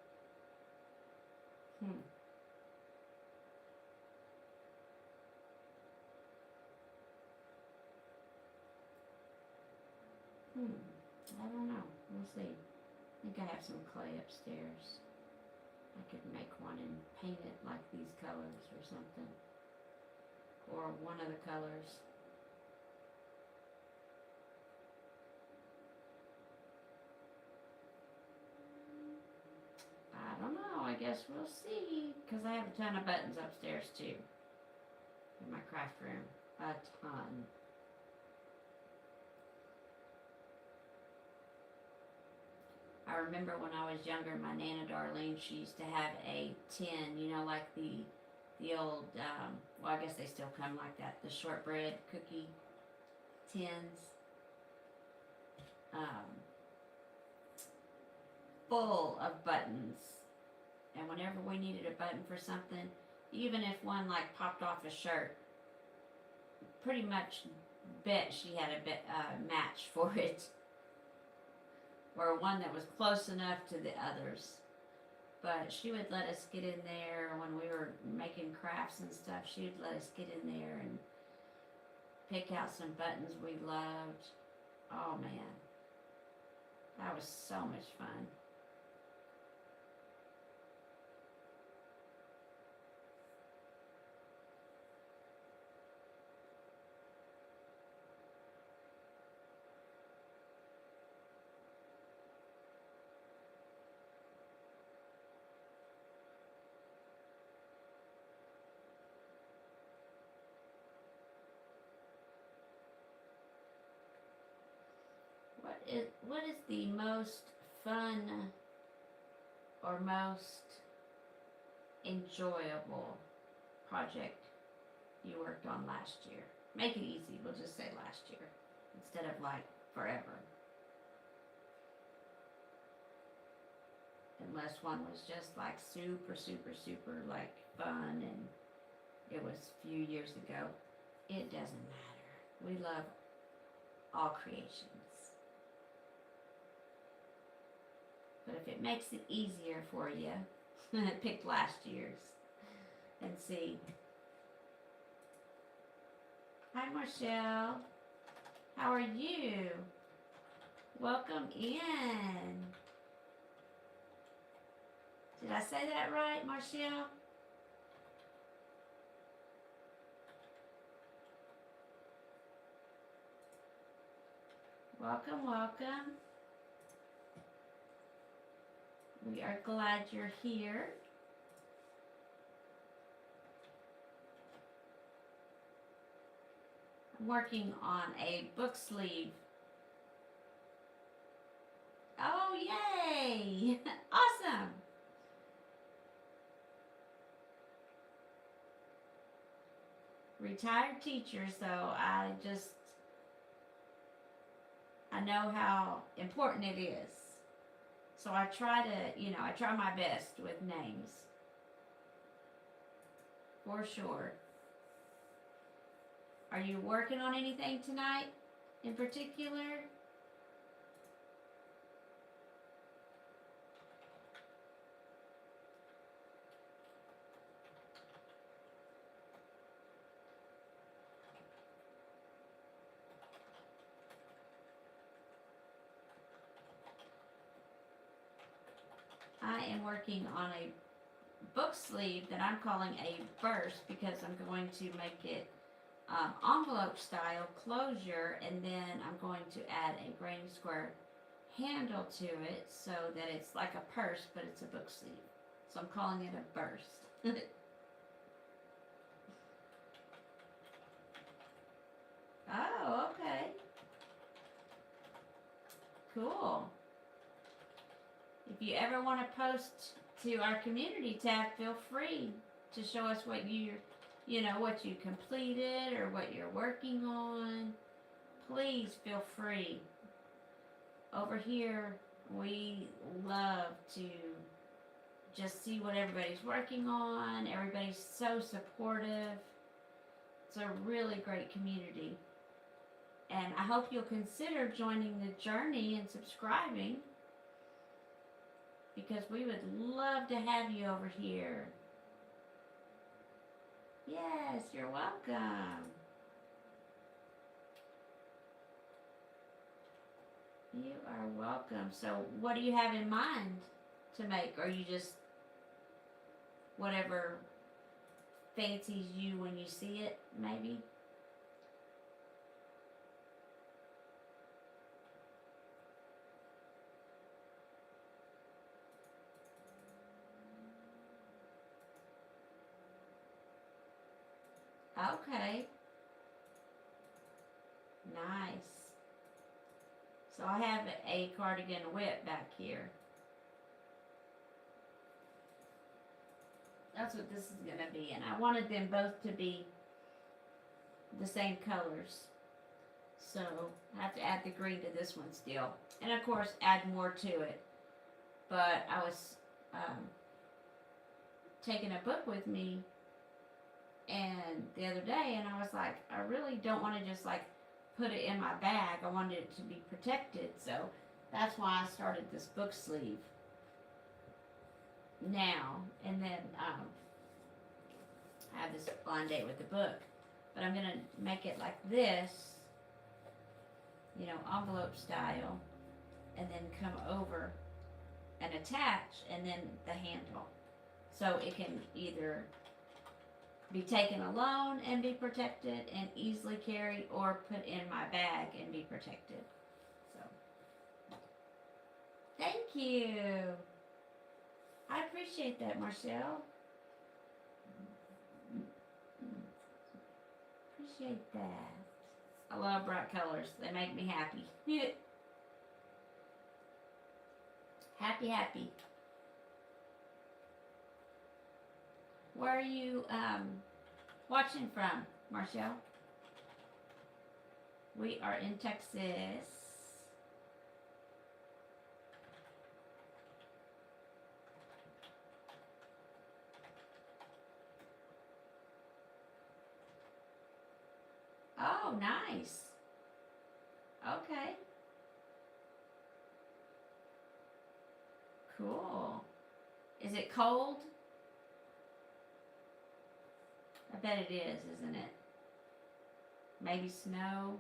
I don't know. We'll see. I think I have some clay upstairs. I could make one and paint it like these colors or something. Or one of the colors. I don't know. I guess we'll see. Because I have a ton of buttons upstairs too. In my craft room. A ton. I remember when I was younger, my Nana Darlene, she used to have a tin, you know, like the old, well, I guess they still come like that, the shortbread cookie tins. Full of buttons. And whenever we needed a button for something, even if one like popped off a shirt, pretty much bet she had a match for it. Or one that was close enough to the others. But she would let us get in there when we were making crafts and stuff. She would let us get in there and pick out some buttons we loved. Oh man, that was so much fun. What is the most fun or most enjoyable project you worked on last year? Make it easy. We'll just say last year instead of like forever. Unless one was just like super, super, super like fun and it was a few years ago. It doesn't matter. We love all creations. But if it makes it easier for you, pick last year's and see. Hi, Marshall. How are you? Welcome in. Did I say that right, Marshall? Welcome, welcome. We are glad you're here. I'm working on a book sleeve. Oh, yay! Awesome! Retired teacher, so I know how important it is. So I try to, I try my best with names. For sure. Are you working on anything tonight in particular? I am working on a book sleeve that I'm calling a burst because I'm going to make it envelope style closure, and then I'm going to add a granny square handle to it so that it's like a purse, but it's a book sleeve. So I'm calling it a burst. Oh, okay. Cool. If you ever want to post to our community tab, feel free to show us what what you completed or what you're working on. Please feel free. Over here, we love to just see what everybody's working on. Everybody's so supportive. It's a really great community. And I hope you'll consider joining the journey and subscribing, because we would love to have you over here. Yes, you're welcome. You are welcome. So what do you have in mind to make? Or you just whatever fancies you when you see it, maybe? Okay. Nice. So I have a cardigan whip back here. That's what this is going to be. And I wanted them both to be the same colors. So I have to add the green to this one still. And of course add more to it. But I was taking a book with me and the other day, and I was like, I really don't want to just like put it in my bag. I wanted it to be protected, so that's why I started this book sleeve now. And then I have this blind date with the book, but I'm gonna make it like this, envelope style, and then come over and attach, and then the handle, so it can either be taken alone and be protected and easily carried, or put in my bag and be protected. So, thank you. I appreciate that, Marcel. Appreciate that. I love bright colors. They make me happy. Happy, happy. Where are you watching from, Marcel? We are in Texas. Oh, nice. Okay. Cool. Is it cold? I bet it is, isn't it? Maybe snow.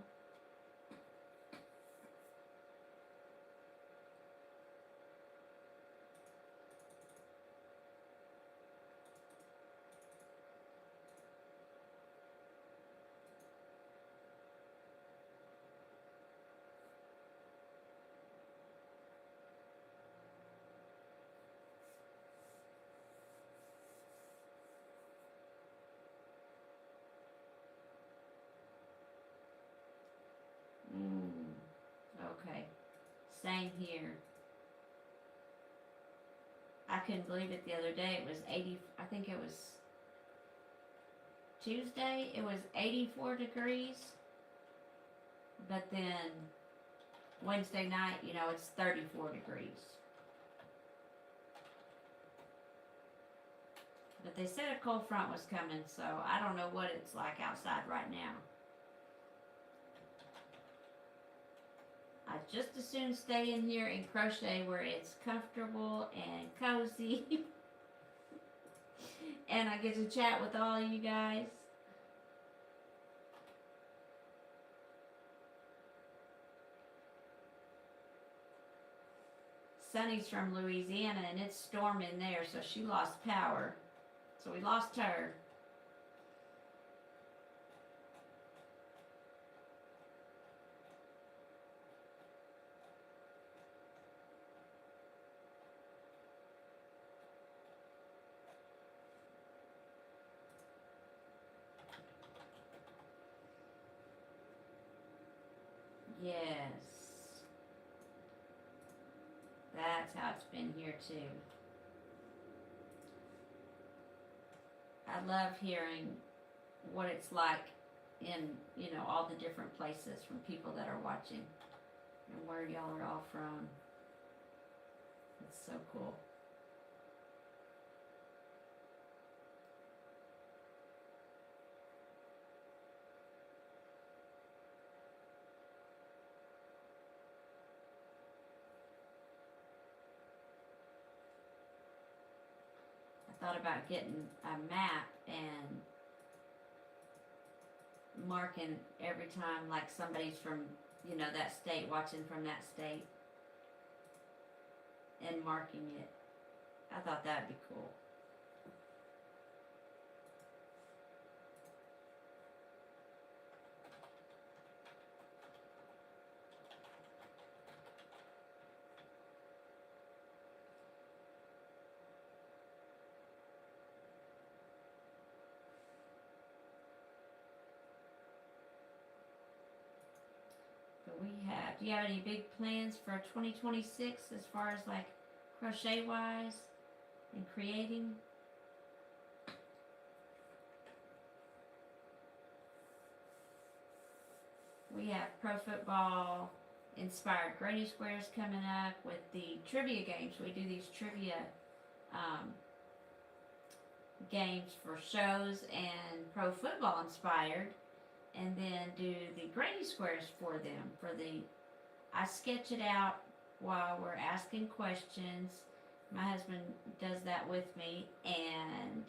Okay. Same here. I couldn't believe it the other day. It was 80, I think it was Tuesday. It was 84 degrees. But then Wednesday night, it's 34 degrees. But they said a cold front was coming, so I don't know what it's like outside right now. I just as soon stay in here and crochet where it's comfortable and cozy. And I get to chat with all you guys. Sunny's from Louisiana and it's storming there, so she lost power. So we lost her. Yes. That's how it's been here too. I love hearing what it's like in, all the different places from people that are watching and where y'all are all from. It's so cool. I thought about getting a map and marking every time like somebody's from, that state, watching from that state, and marking it. I thought that'd be cool. Do you have any big plans for 2026 as far as like crochet wise and creating? We have pro football inspired granny squares coming up with the trivia games. We do these trivia games for shows and pro football inspired, and then do the granny squares for them. I sketch it out while we're asking questions. My husband does that with me, and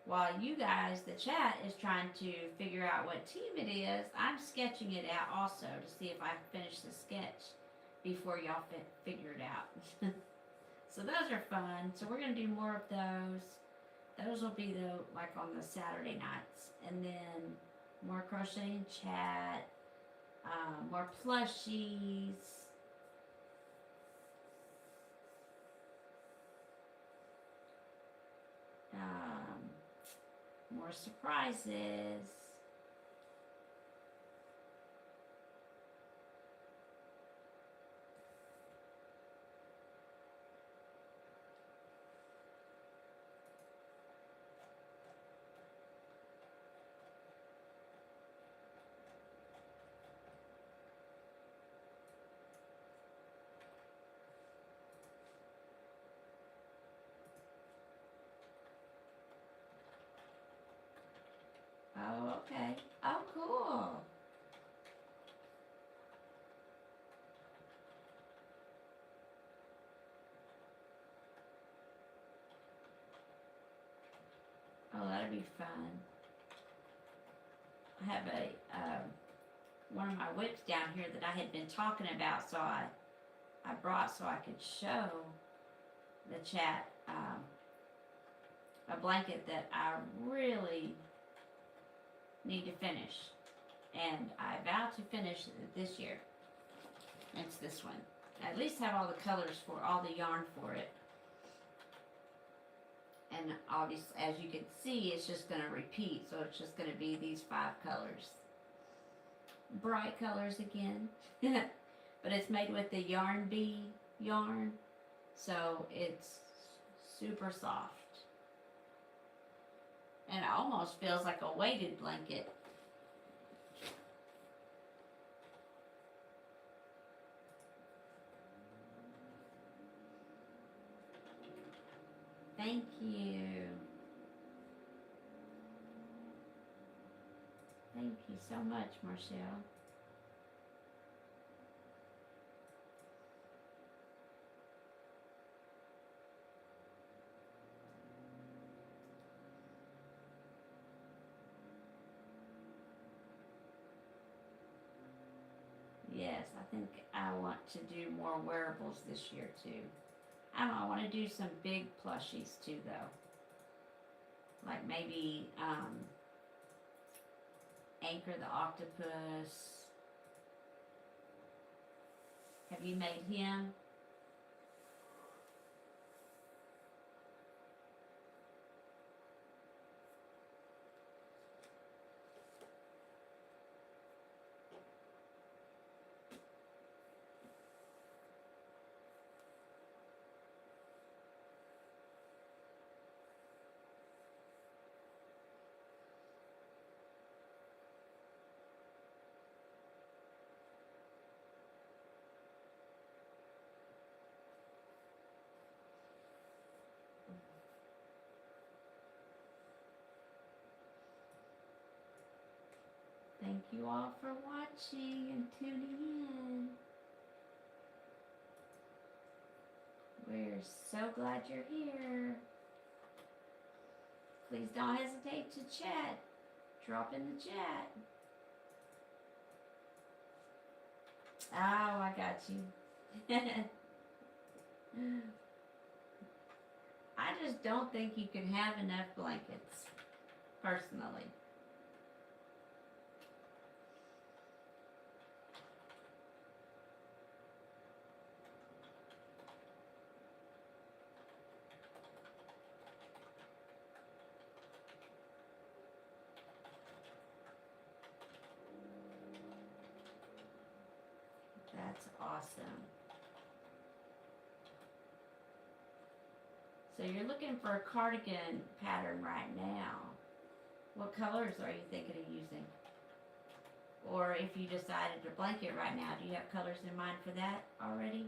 while you guys, the chat, is trying to figure out what team it is, I'm sketching it out also to see if I finish the sketch before y'all figure it out. So those are fun. So we're going to do more of those. Those will be like on the Saturday nights. And then more crochet chat, more plushies. More surprises. Okay. Oh, cool. Oh, that'd be fun. I have one of my whips down here that I had been talking about, so I brought so I could show the chat a blanket that I really need to finish, and I vow to finish it this year. It's this one. At least have all the colors for all the yarn for it. And obviously, as you can see, it's just going to repeat, so it's just going to be these 5 colors. Bright colors again. But it's made with the Yarn Bee yarn, so it's super soft. And it almost feels like a weighted blanket. Thank you. Thank you so much, Marcelle. Yes, I think I want to do more wearables this year too. I don't know, I want to do some big plushies too though. Like maybe Anchor the octopus. Have you made him? Thank you all for watching and tuning in. We're so glad you're here. Please don't hesitate to chat. Drop in the chat. Oh, I got you. I just don't think you can have enough blankets, personally. That's awesome. So you're looking for a cardigan pattern right now. What colors are you thinking of using? Or if you decided to blanket right now, do you have colors in mind for that already?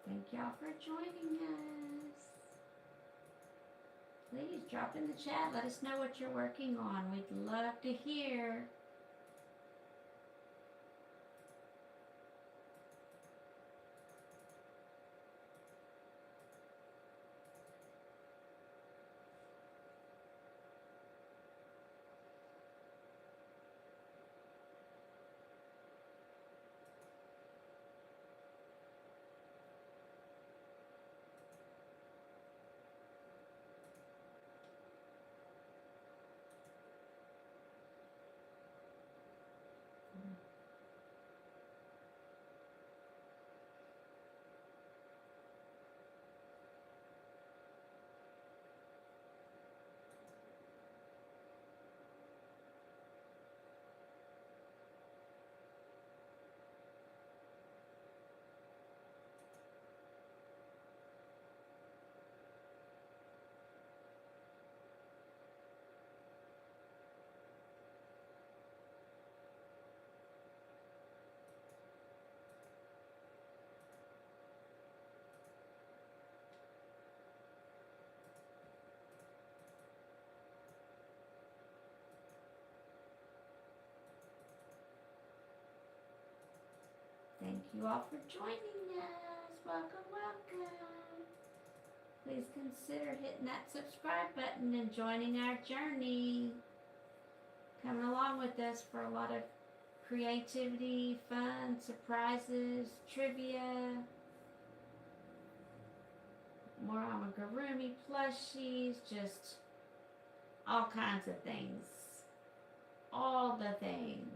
Thank y'all for joining us. Please drop in the chat. Let us know what you're working on. We'd love to hear. Thank you all for joining us. Welcome, welcome. Please consider hitting that subscribe button and joining our journey. Coming along with us for a lot of creativity, fun, surprises, trivia, more amigurumi plushies, just all kinds of things. All the things.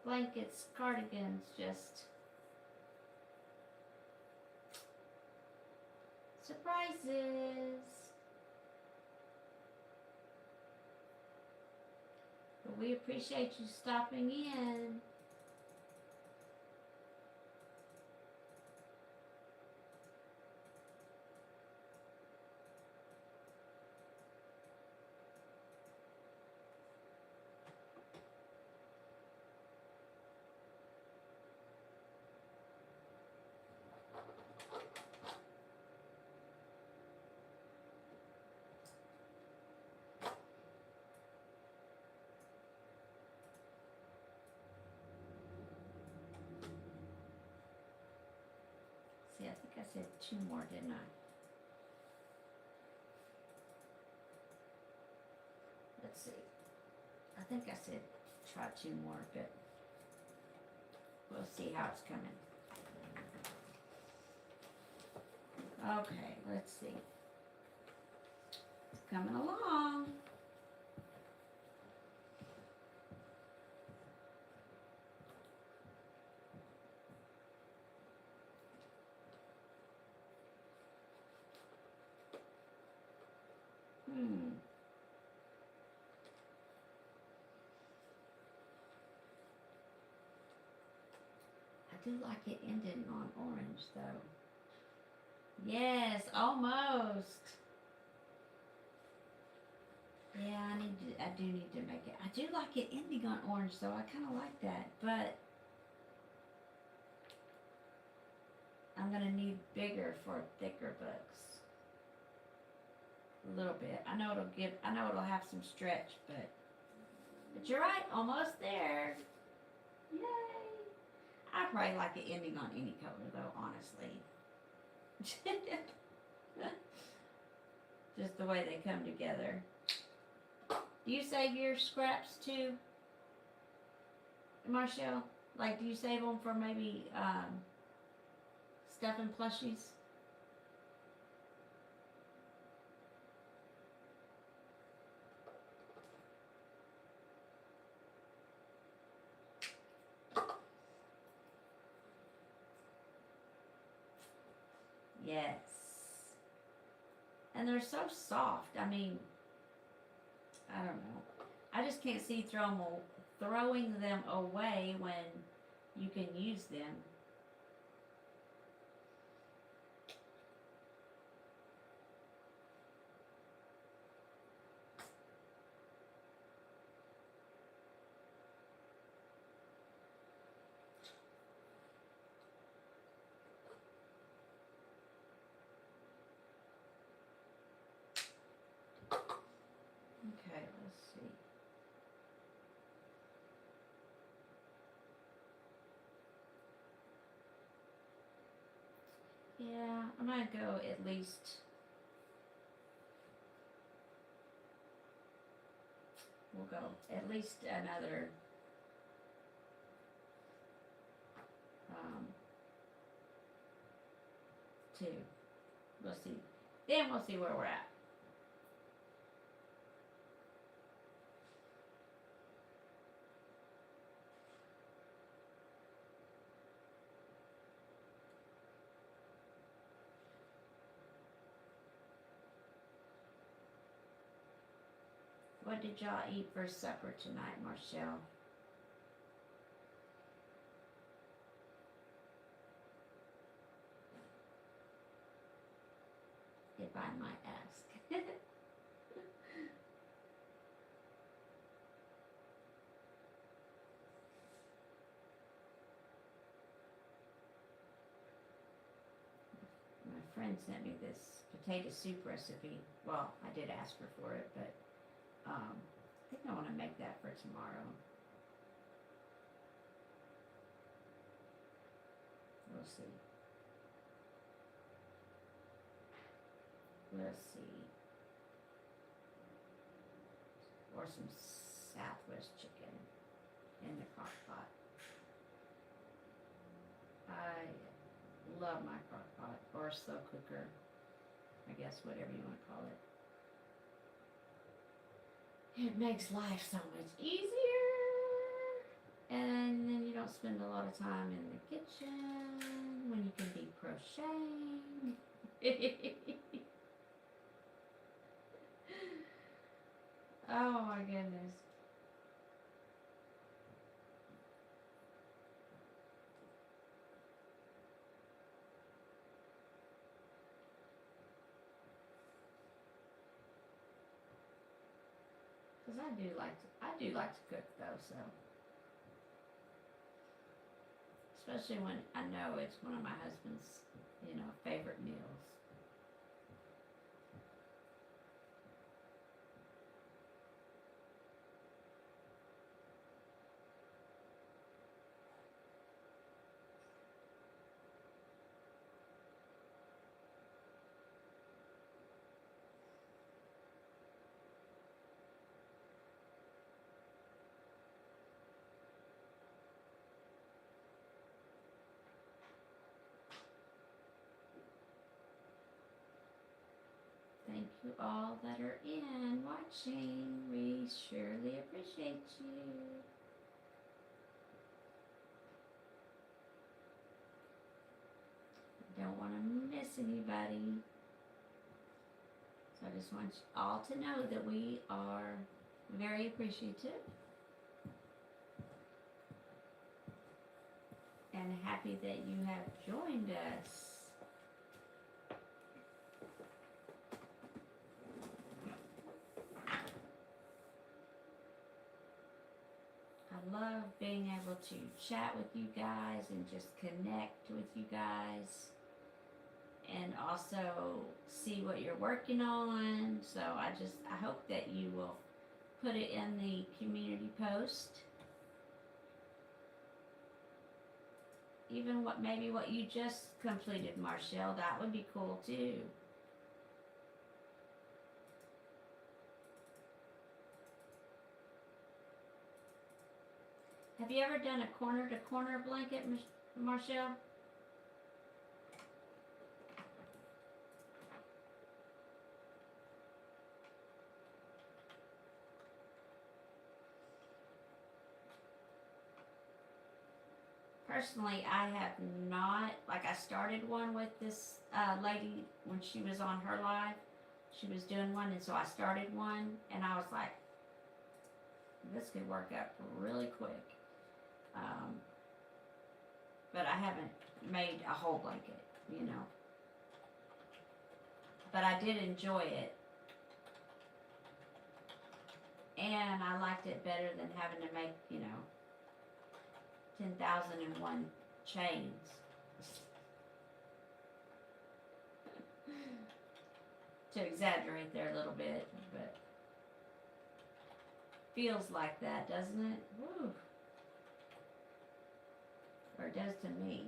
Blankets, cardigans, just surprises. But we appreciate you stopping in. See, I think I said 2 more, didn't I? Let's see. I think I said try 2 more, but we'll see how it's coming. Okay, let's see. It's coming along. I do like it ending on orange though. Yes, almost. Yeah, I do need to make it. I do like it ending on orange though. I kind of like that, but I'm gonna need bigger for thicker books. A little bit. I know it'll have some stretch, but you're right, almost there. Yay! I probably like it ending on any color though, honestly. Just the way they come together. Do you save your scraps too, Marshall? Like, do you save them for maybe stuff and plushies? Yes. And they're so soft. I mean, I don't know. I just can't see throwing them away when you can use them. Okay, let's see. Yeah, I'm gonna go at least. We'll go at least another 2. We'll see. Then we'll see where we're at. What did y'all eat for supper tonight, Marshall? If I might ask. My friend sent me this potato soup recipe. Well, I did ask her for it, but I think I want to make that for tomorrow. Let's see. Let's see. Or some Southwest chicken in the crock pot. I love my crock pot or slow cooker. I guess whatever you want to call it. It makes life so much easier. And then you don't spend a lot of time in the kitchen when you can be crocheting. Oh my goodness. Because I do like to cook though, so. Especially when I know it's one of my husband's, favorite meals. Thank you all that are in watching. We surely appreciate you. Don't want to miss anybody. So I just want you all to know that we are very appreciative and happy that you have joined us. I love being able to chat with you guys and just connect with you guys and also see what you're working on. So I hope that you will put it in the community post. Even maybe what you just completed, Marshall, that would be cool too. Have you ever done a corner to corner blanket, Marshall? Personally, I have not. Like, I started one with this lady when she was on her live. She was doing one, and so I started one, and I was like, this could work out really quick. But I haven't made a whole blanket, But I did enjoy it. And I liked it better than having to make, 10,001 chains. To exaggerate there a little bit, but feels like that, doesn't it? Woo. Or it does to me.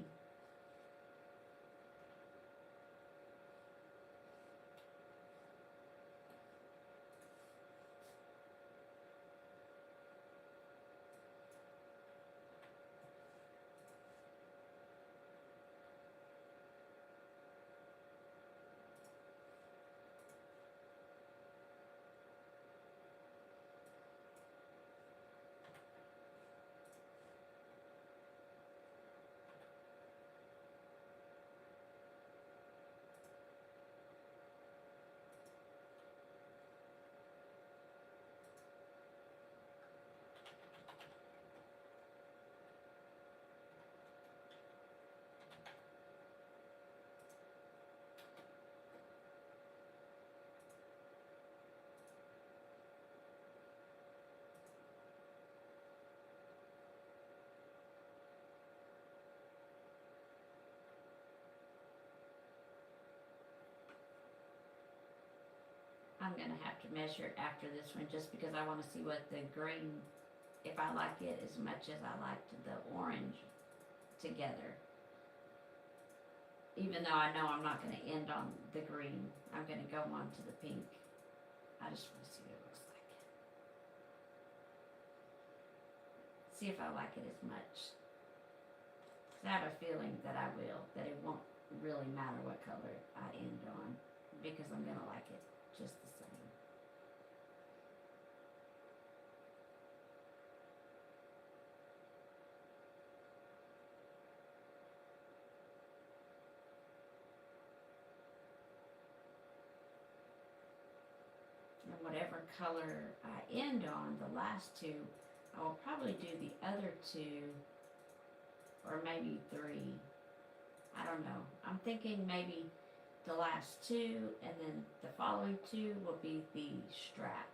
I'm gonna have to measure it after this one just because I want to see what the green, if I like it as much as I liked the orange together. Even though I know I'm not going to end on the green, I'm going to go on to the pink. I just want to see what it looks like. See if I like it as much. 'Cause I have a feeling that I will, that it won't really matter what color I end on, because I'm going to like it just the same. And whatever color I end on, the last two, I will probably do the other two, or maybe three. I don't know. I'm thinking maybe the last two, and then the following two will be the strap.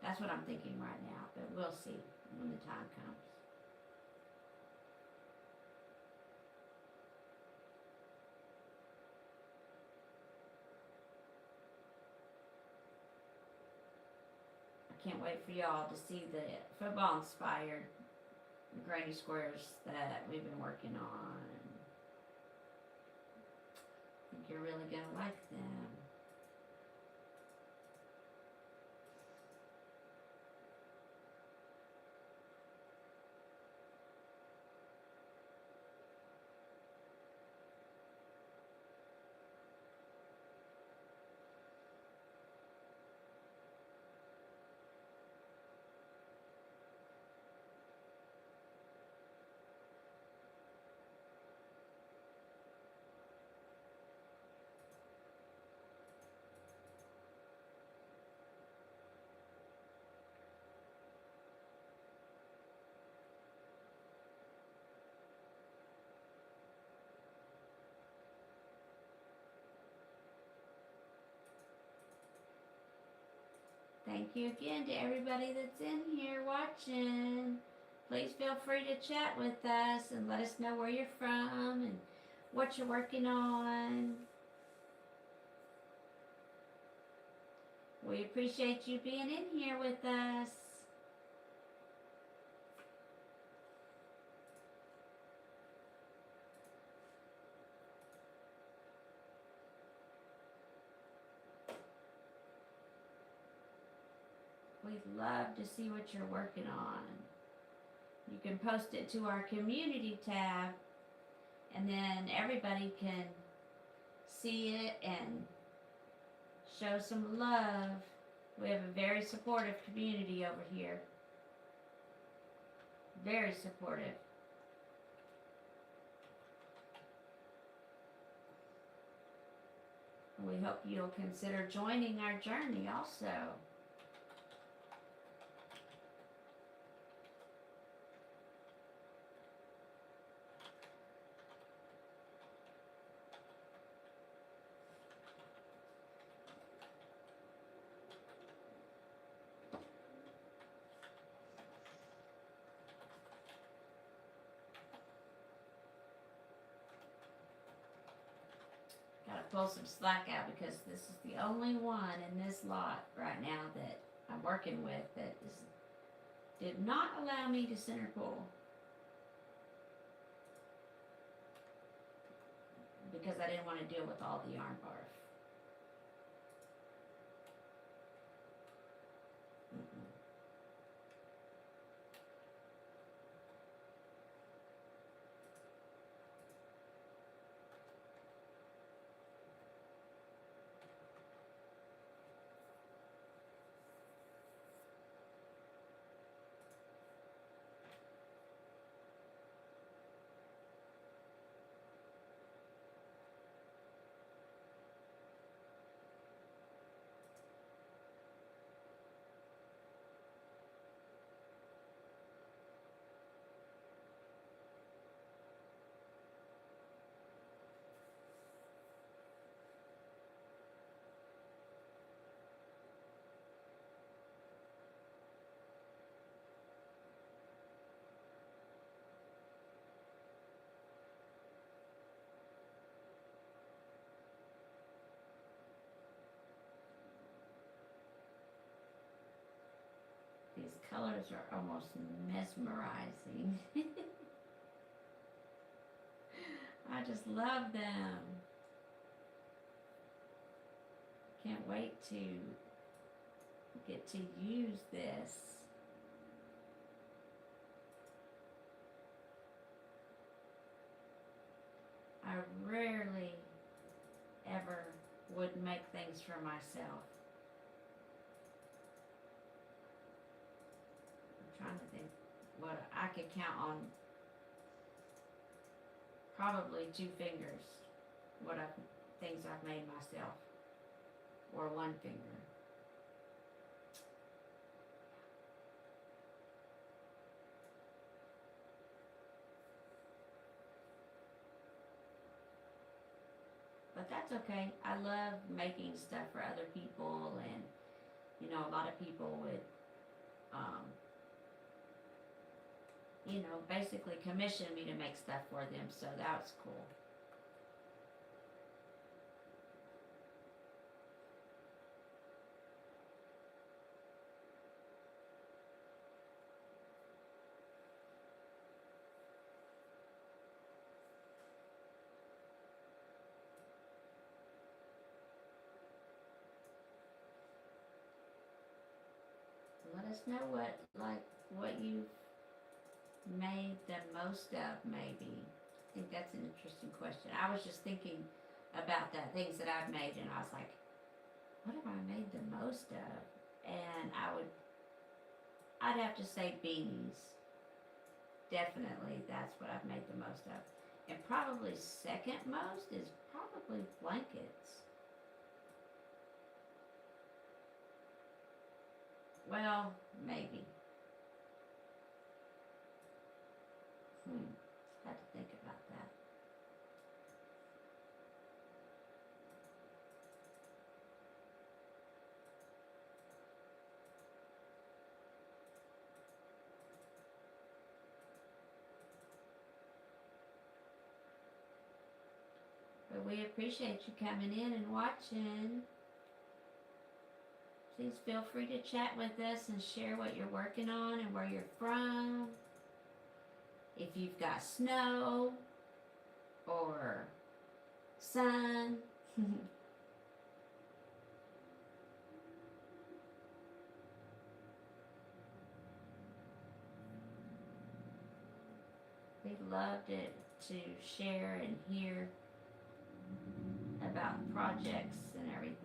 That's what I'm thinking right now, but we'll see when the time comes. I can't wait for y'all to see the football inspired granny squares that we've been working on. I think you're really gonna like them. Thank you again to everybody that's in here watching. Please feel free to chat with us and let us know where you're from and what you're working on. We appreciate you being in here with us. We'd love to see what you're working on. You can post it to our community tab, and then everybody can see it and show some love. We have a very supportive community over here. Very supportive. We hope you'll consider joining our journey also. Gotta pull some slack out because this is the only one in this lot right now that I'm working with that did not allow me to center pull. Because I didn't want to deal with all the yarn barf. These colors are almost mesmerizing. I just love them. Can't wait to get to use this. I rarely ever would make things for myself. I'm trying to think what I could count on probably 2 fingers things I've made myself, or 1 finger. But that's okay. I love making stuff for other people, and you know, a lot of people would you know, basically commission me to make stuff for them, so that was cool. Let us know what you've made the most of, maybe. I think that's an interesting question. I was just thinking about that, things that I've made, and I was like, what have I made the most of? And I'd have to say beanies. Definitely, that's what I've made the most of. And probably second most is probably blankets. Well, maybe. Had to think about that. But we appreciate you coming in and watching. Please feel free to chat with us and share what you're working on and where you're from. If you've got snow or sun. We'd love to share and hear about projects and everything.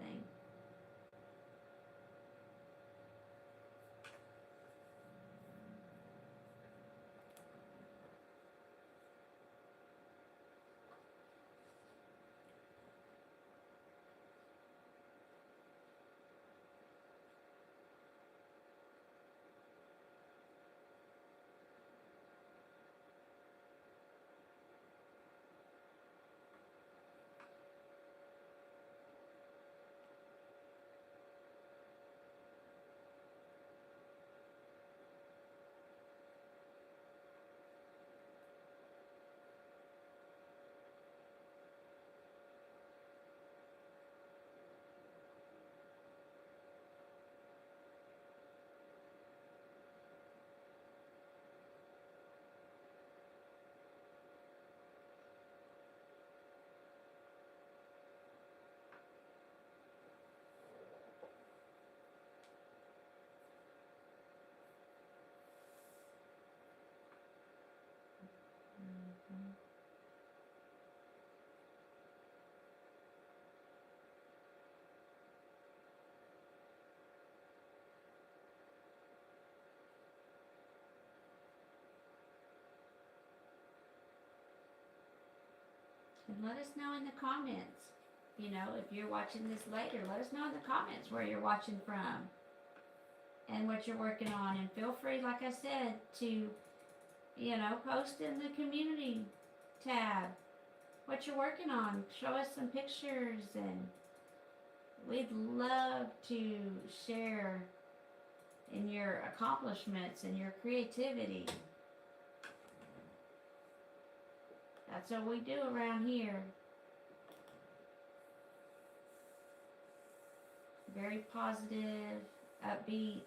And let us know in the comments, you know, if you're watching this later, let us know in the comments where you're watching from and what you're working on. And feel free, like I said, to, you know, post in the community tab what you're working on. Show us some pictures, and we'd love to share in your accomplishments and your creativity. That's what we do around here. Very positive, upbeat.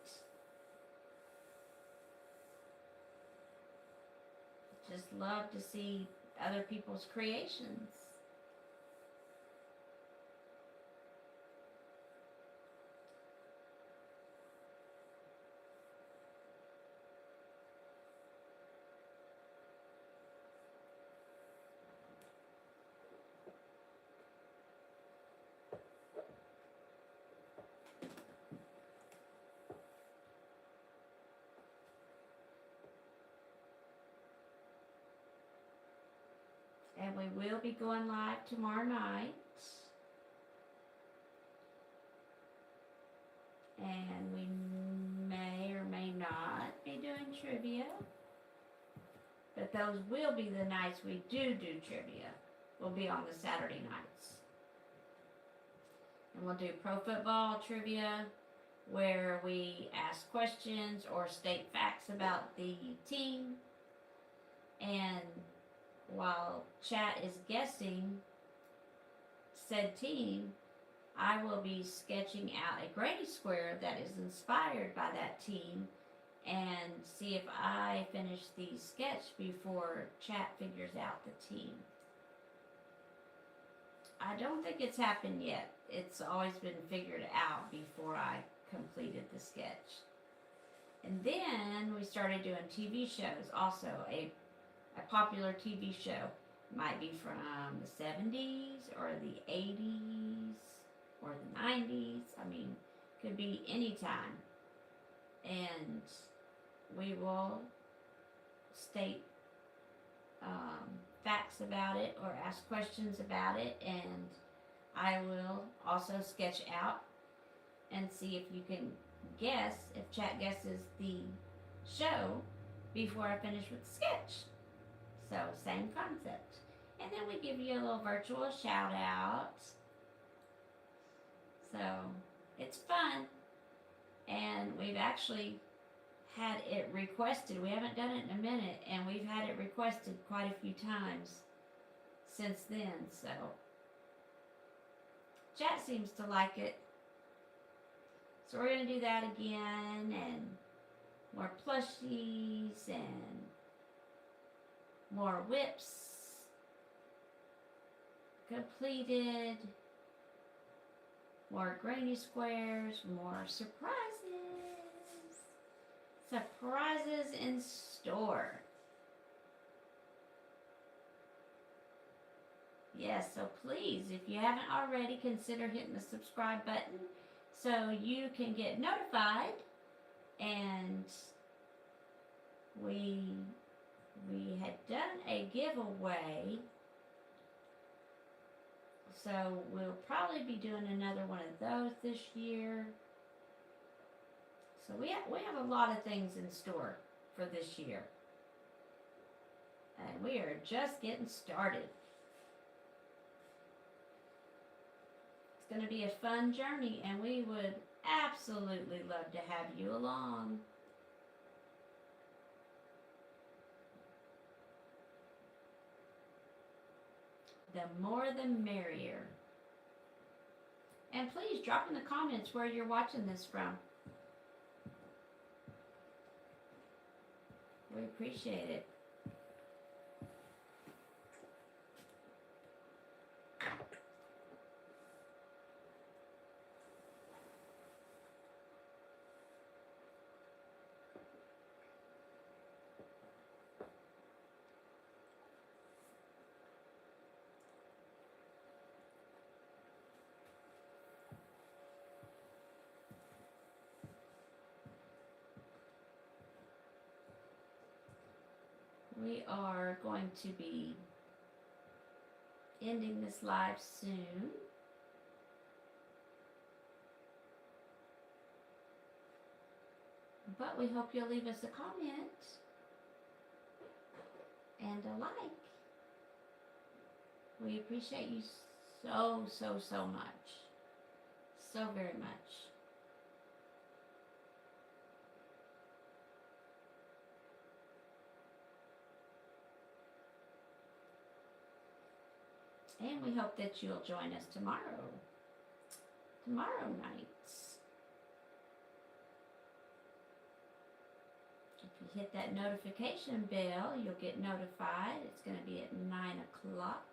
Just love to see other people's creations. And we will be going live tomorrow night. And we may or may not be doing trivia. But those will be the nights we do trivia. Will be on the Saturday nights. And we'll do pro football trivia, where we ask questions or state facts about the team. And while chat is guessing said team, I will be sketching out a granny square that is inspired by that team and see if I finish the sketch before chat figures out the team. I don't think it's happened yet. It's always been figured out before I completed the sketch. And then we started doing TV shows also. A popular TV show might be from the 70s or the 80s or the 90s. I mean, could be any time. And we will state facts about it or ask questions about it, and I will also sketch out and see if you can guess, if chat guesses the show before I finish with the sketch. So, same concept. And then we give you a little virtual shout out. So, it's fun. And we've actually had it requested. We haven't done it in a minute, and we've had it requested quite a few times since then. So, chat seems to like it. So we're going to do that again, and more plushies, and more whips completed, more granny squares, more surprises. Surprises in store. Yes, so please, if you haven't already, consider hitting the subscribe button so you can get notified. And we had done a giveaway, so we'll probably be doing another one of those this year. So we have a lot of things in store for this year. And we are just getting started. It's going to be a fun journey, and we would absolutely love to have you along. The more the merrier. And please drop in the comments where you're watching this from. We appreciate it. We are going to be ending this live soon. But we hope you'll leave us a comment and a like. We appreciate you so much. So very much. And we hope that you'll join us tomorrow night. If you hit that notification bell, you'll get notified. It's going to be at 9 o'clock.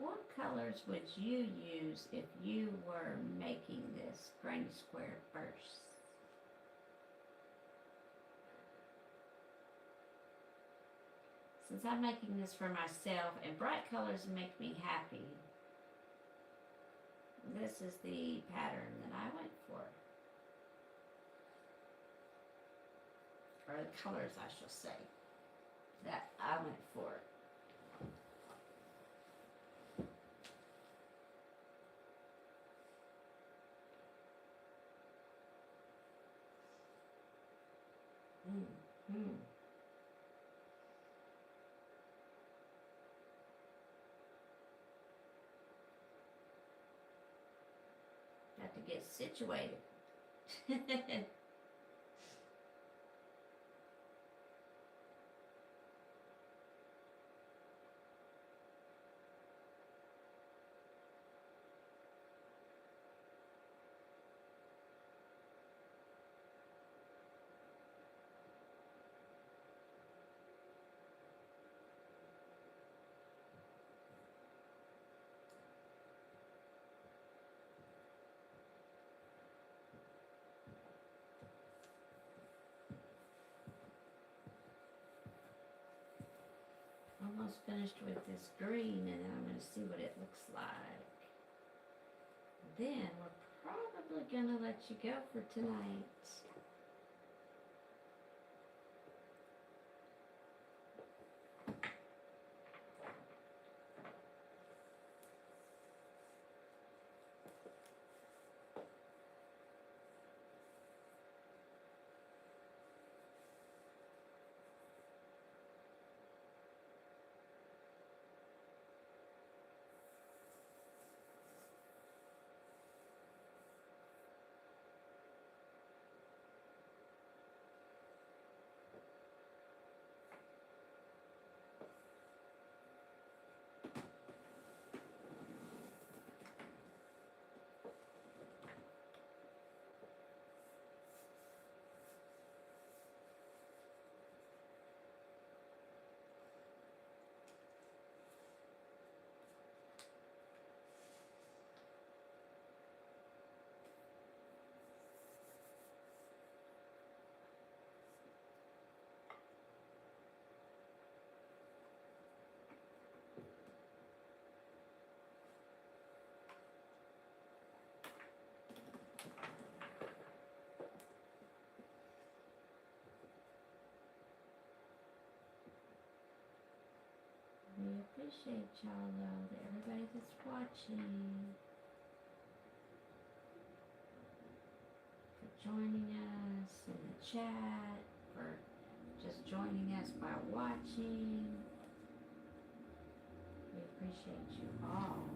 What colors would you use if you were making this granny square first? Since I'm making this for myself and bright colors make me happy, this is the pattern that I went for. Or the colors, I shall say, that I went for. Got to get situated. Almost finished with this green, and then I'm going to see what it looks like. Then we're probably going to let you go for tonight. We appreciate y'all though, everybody that's watching, for joining us in the chat, for just joining us by watching. We appreciate you all.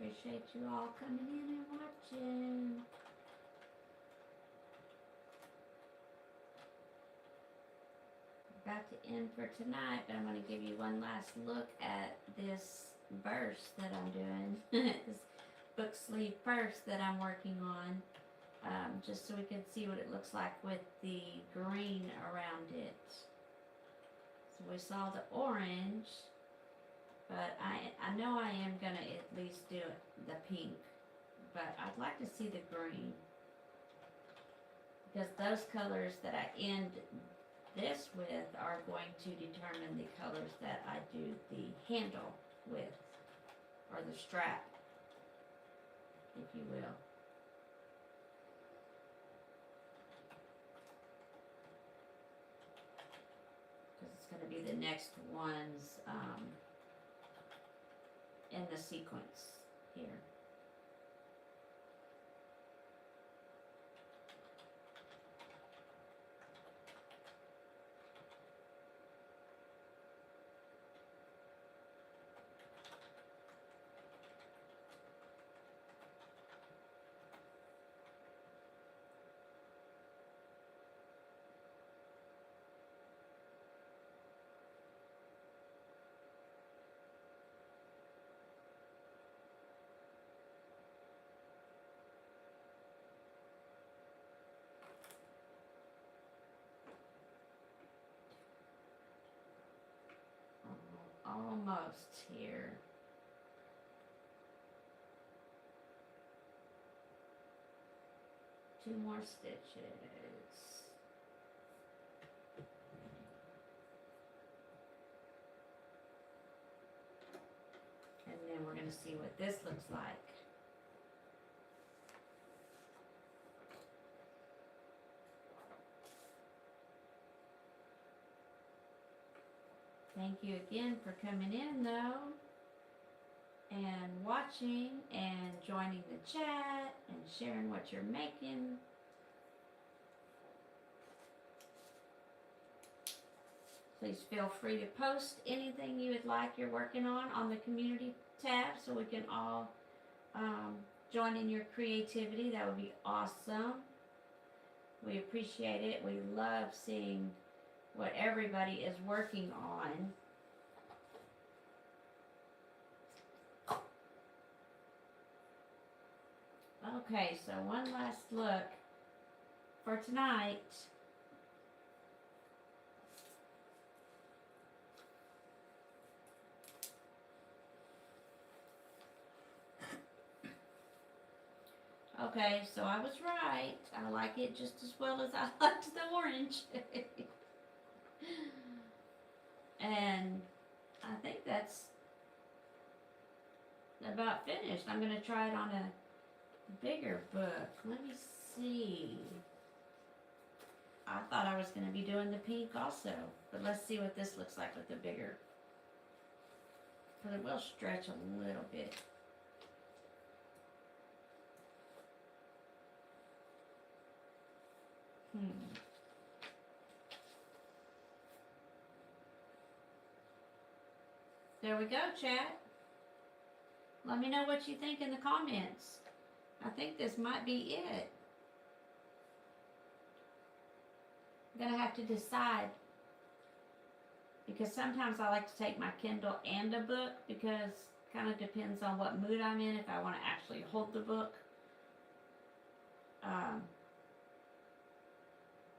Appreciate you all coming in and watching. About to end for tonight, but I'm going to give you one last look at this verse that I'm doing. This book sleeve purse that I'm working on. Just so we can see what it looks like with the green around it. So we saw the orange, but I know I am going to at least do the pink, but I'd like to see the green, because those colors that I end this with are going to determine the colors that I do the handle with, or the strap, if you will. Going to be the next ones in the sequence here. Almost here. Two more stitches. And then we're going to see what this looks like. Thank you again for coming in, though, and watching and joining the chat and sharing what you're making. Please feel free to post anything you would like you're working on the community tab, so we can all join in your creativity. That would be awesome. We appreciate it. We love seeing what everybody is working on. Okay, so one last look for tonight. Okay, so I was right. I like it just as well as I liked the orange. And I think that's about finished. I'm going to try it on a bigger book. Let me see. I thought I was going to be doing the pink also, but let's see what this looks like with the bigger. Because it will stretch a little bit. There we go, chat. Let me know what you think in the comments. I think this might be it. I'm going to have to decide, because sometimes I like to take my Kindle and a book, because it kind of depends on what mood I'm in, if I want to actually hold the book.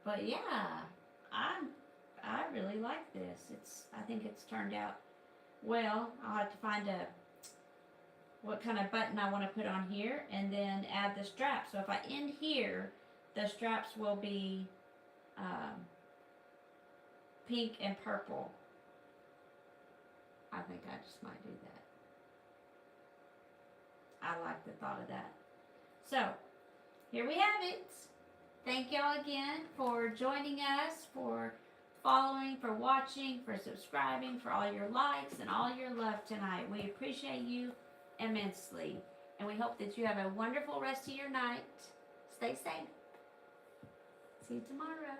But yeah, I really like this. I think it's turned out well. I'll have to find what kind of button I want to put on here, and then add the strap. So if I end here, the straps will be pink and purple. I think I just might do that. I like the thought of that. So here we have it. Thank y'all again for joining us, for following, for watching, for subscribing, for all your likes and all your love tonight. We appreciate you immensely, and we hope that you have a wonderful rest of your night. Stay safe. See you tomorrow.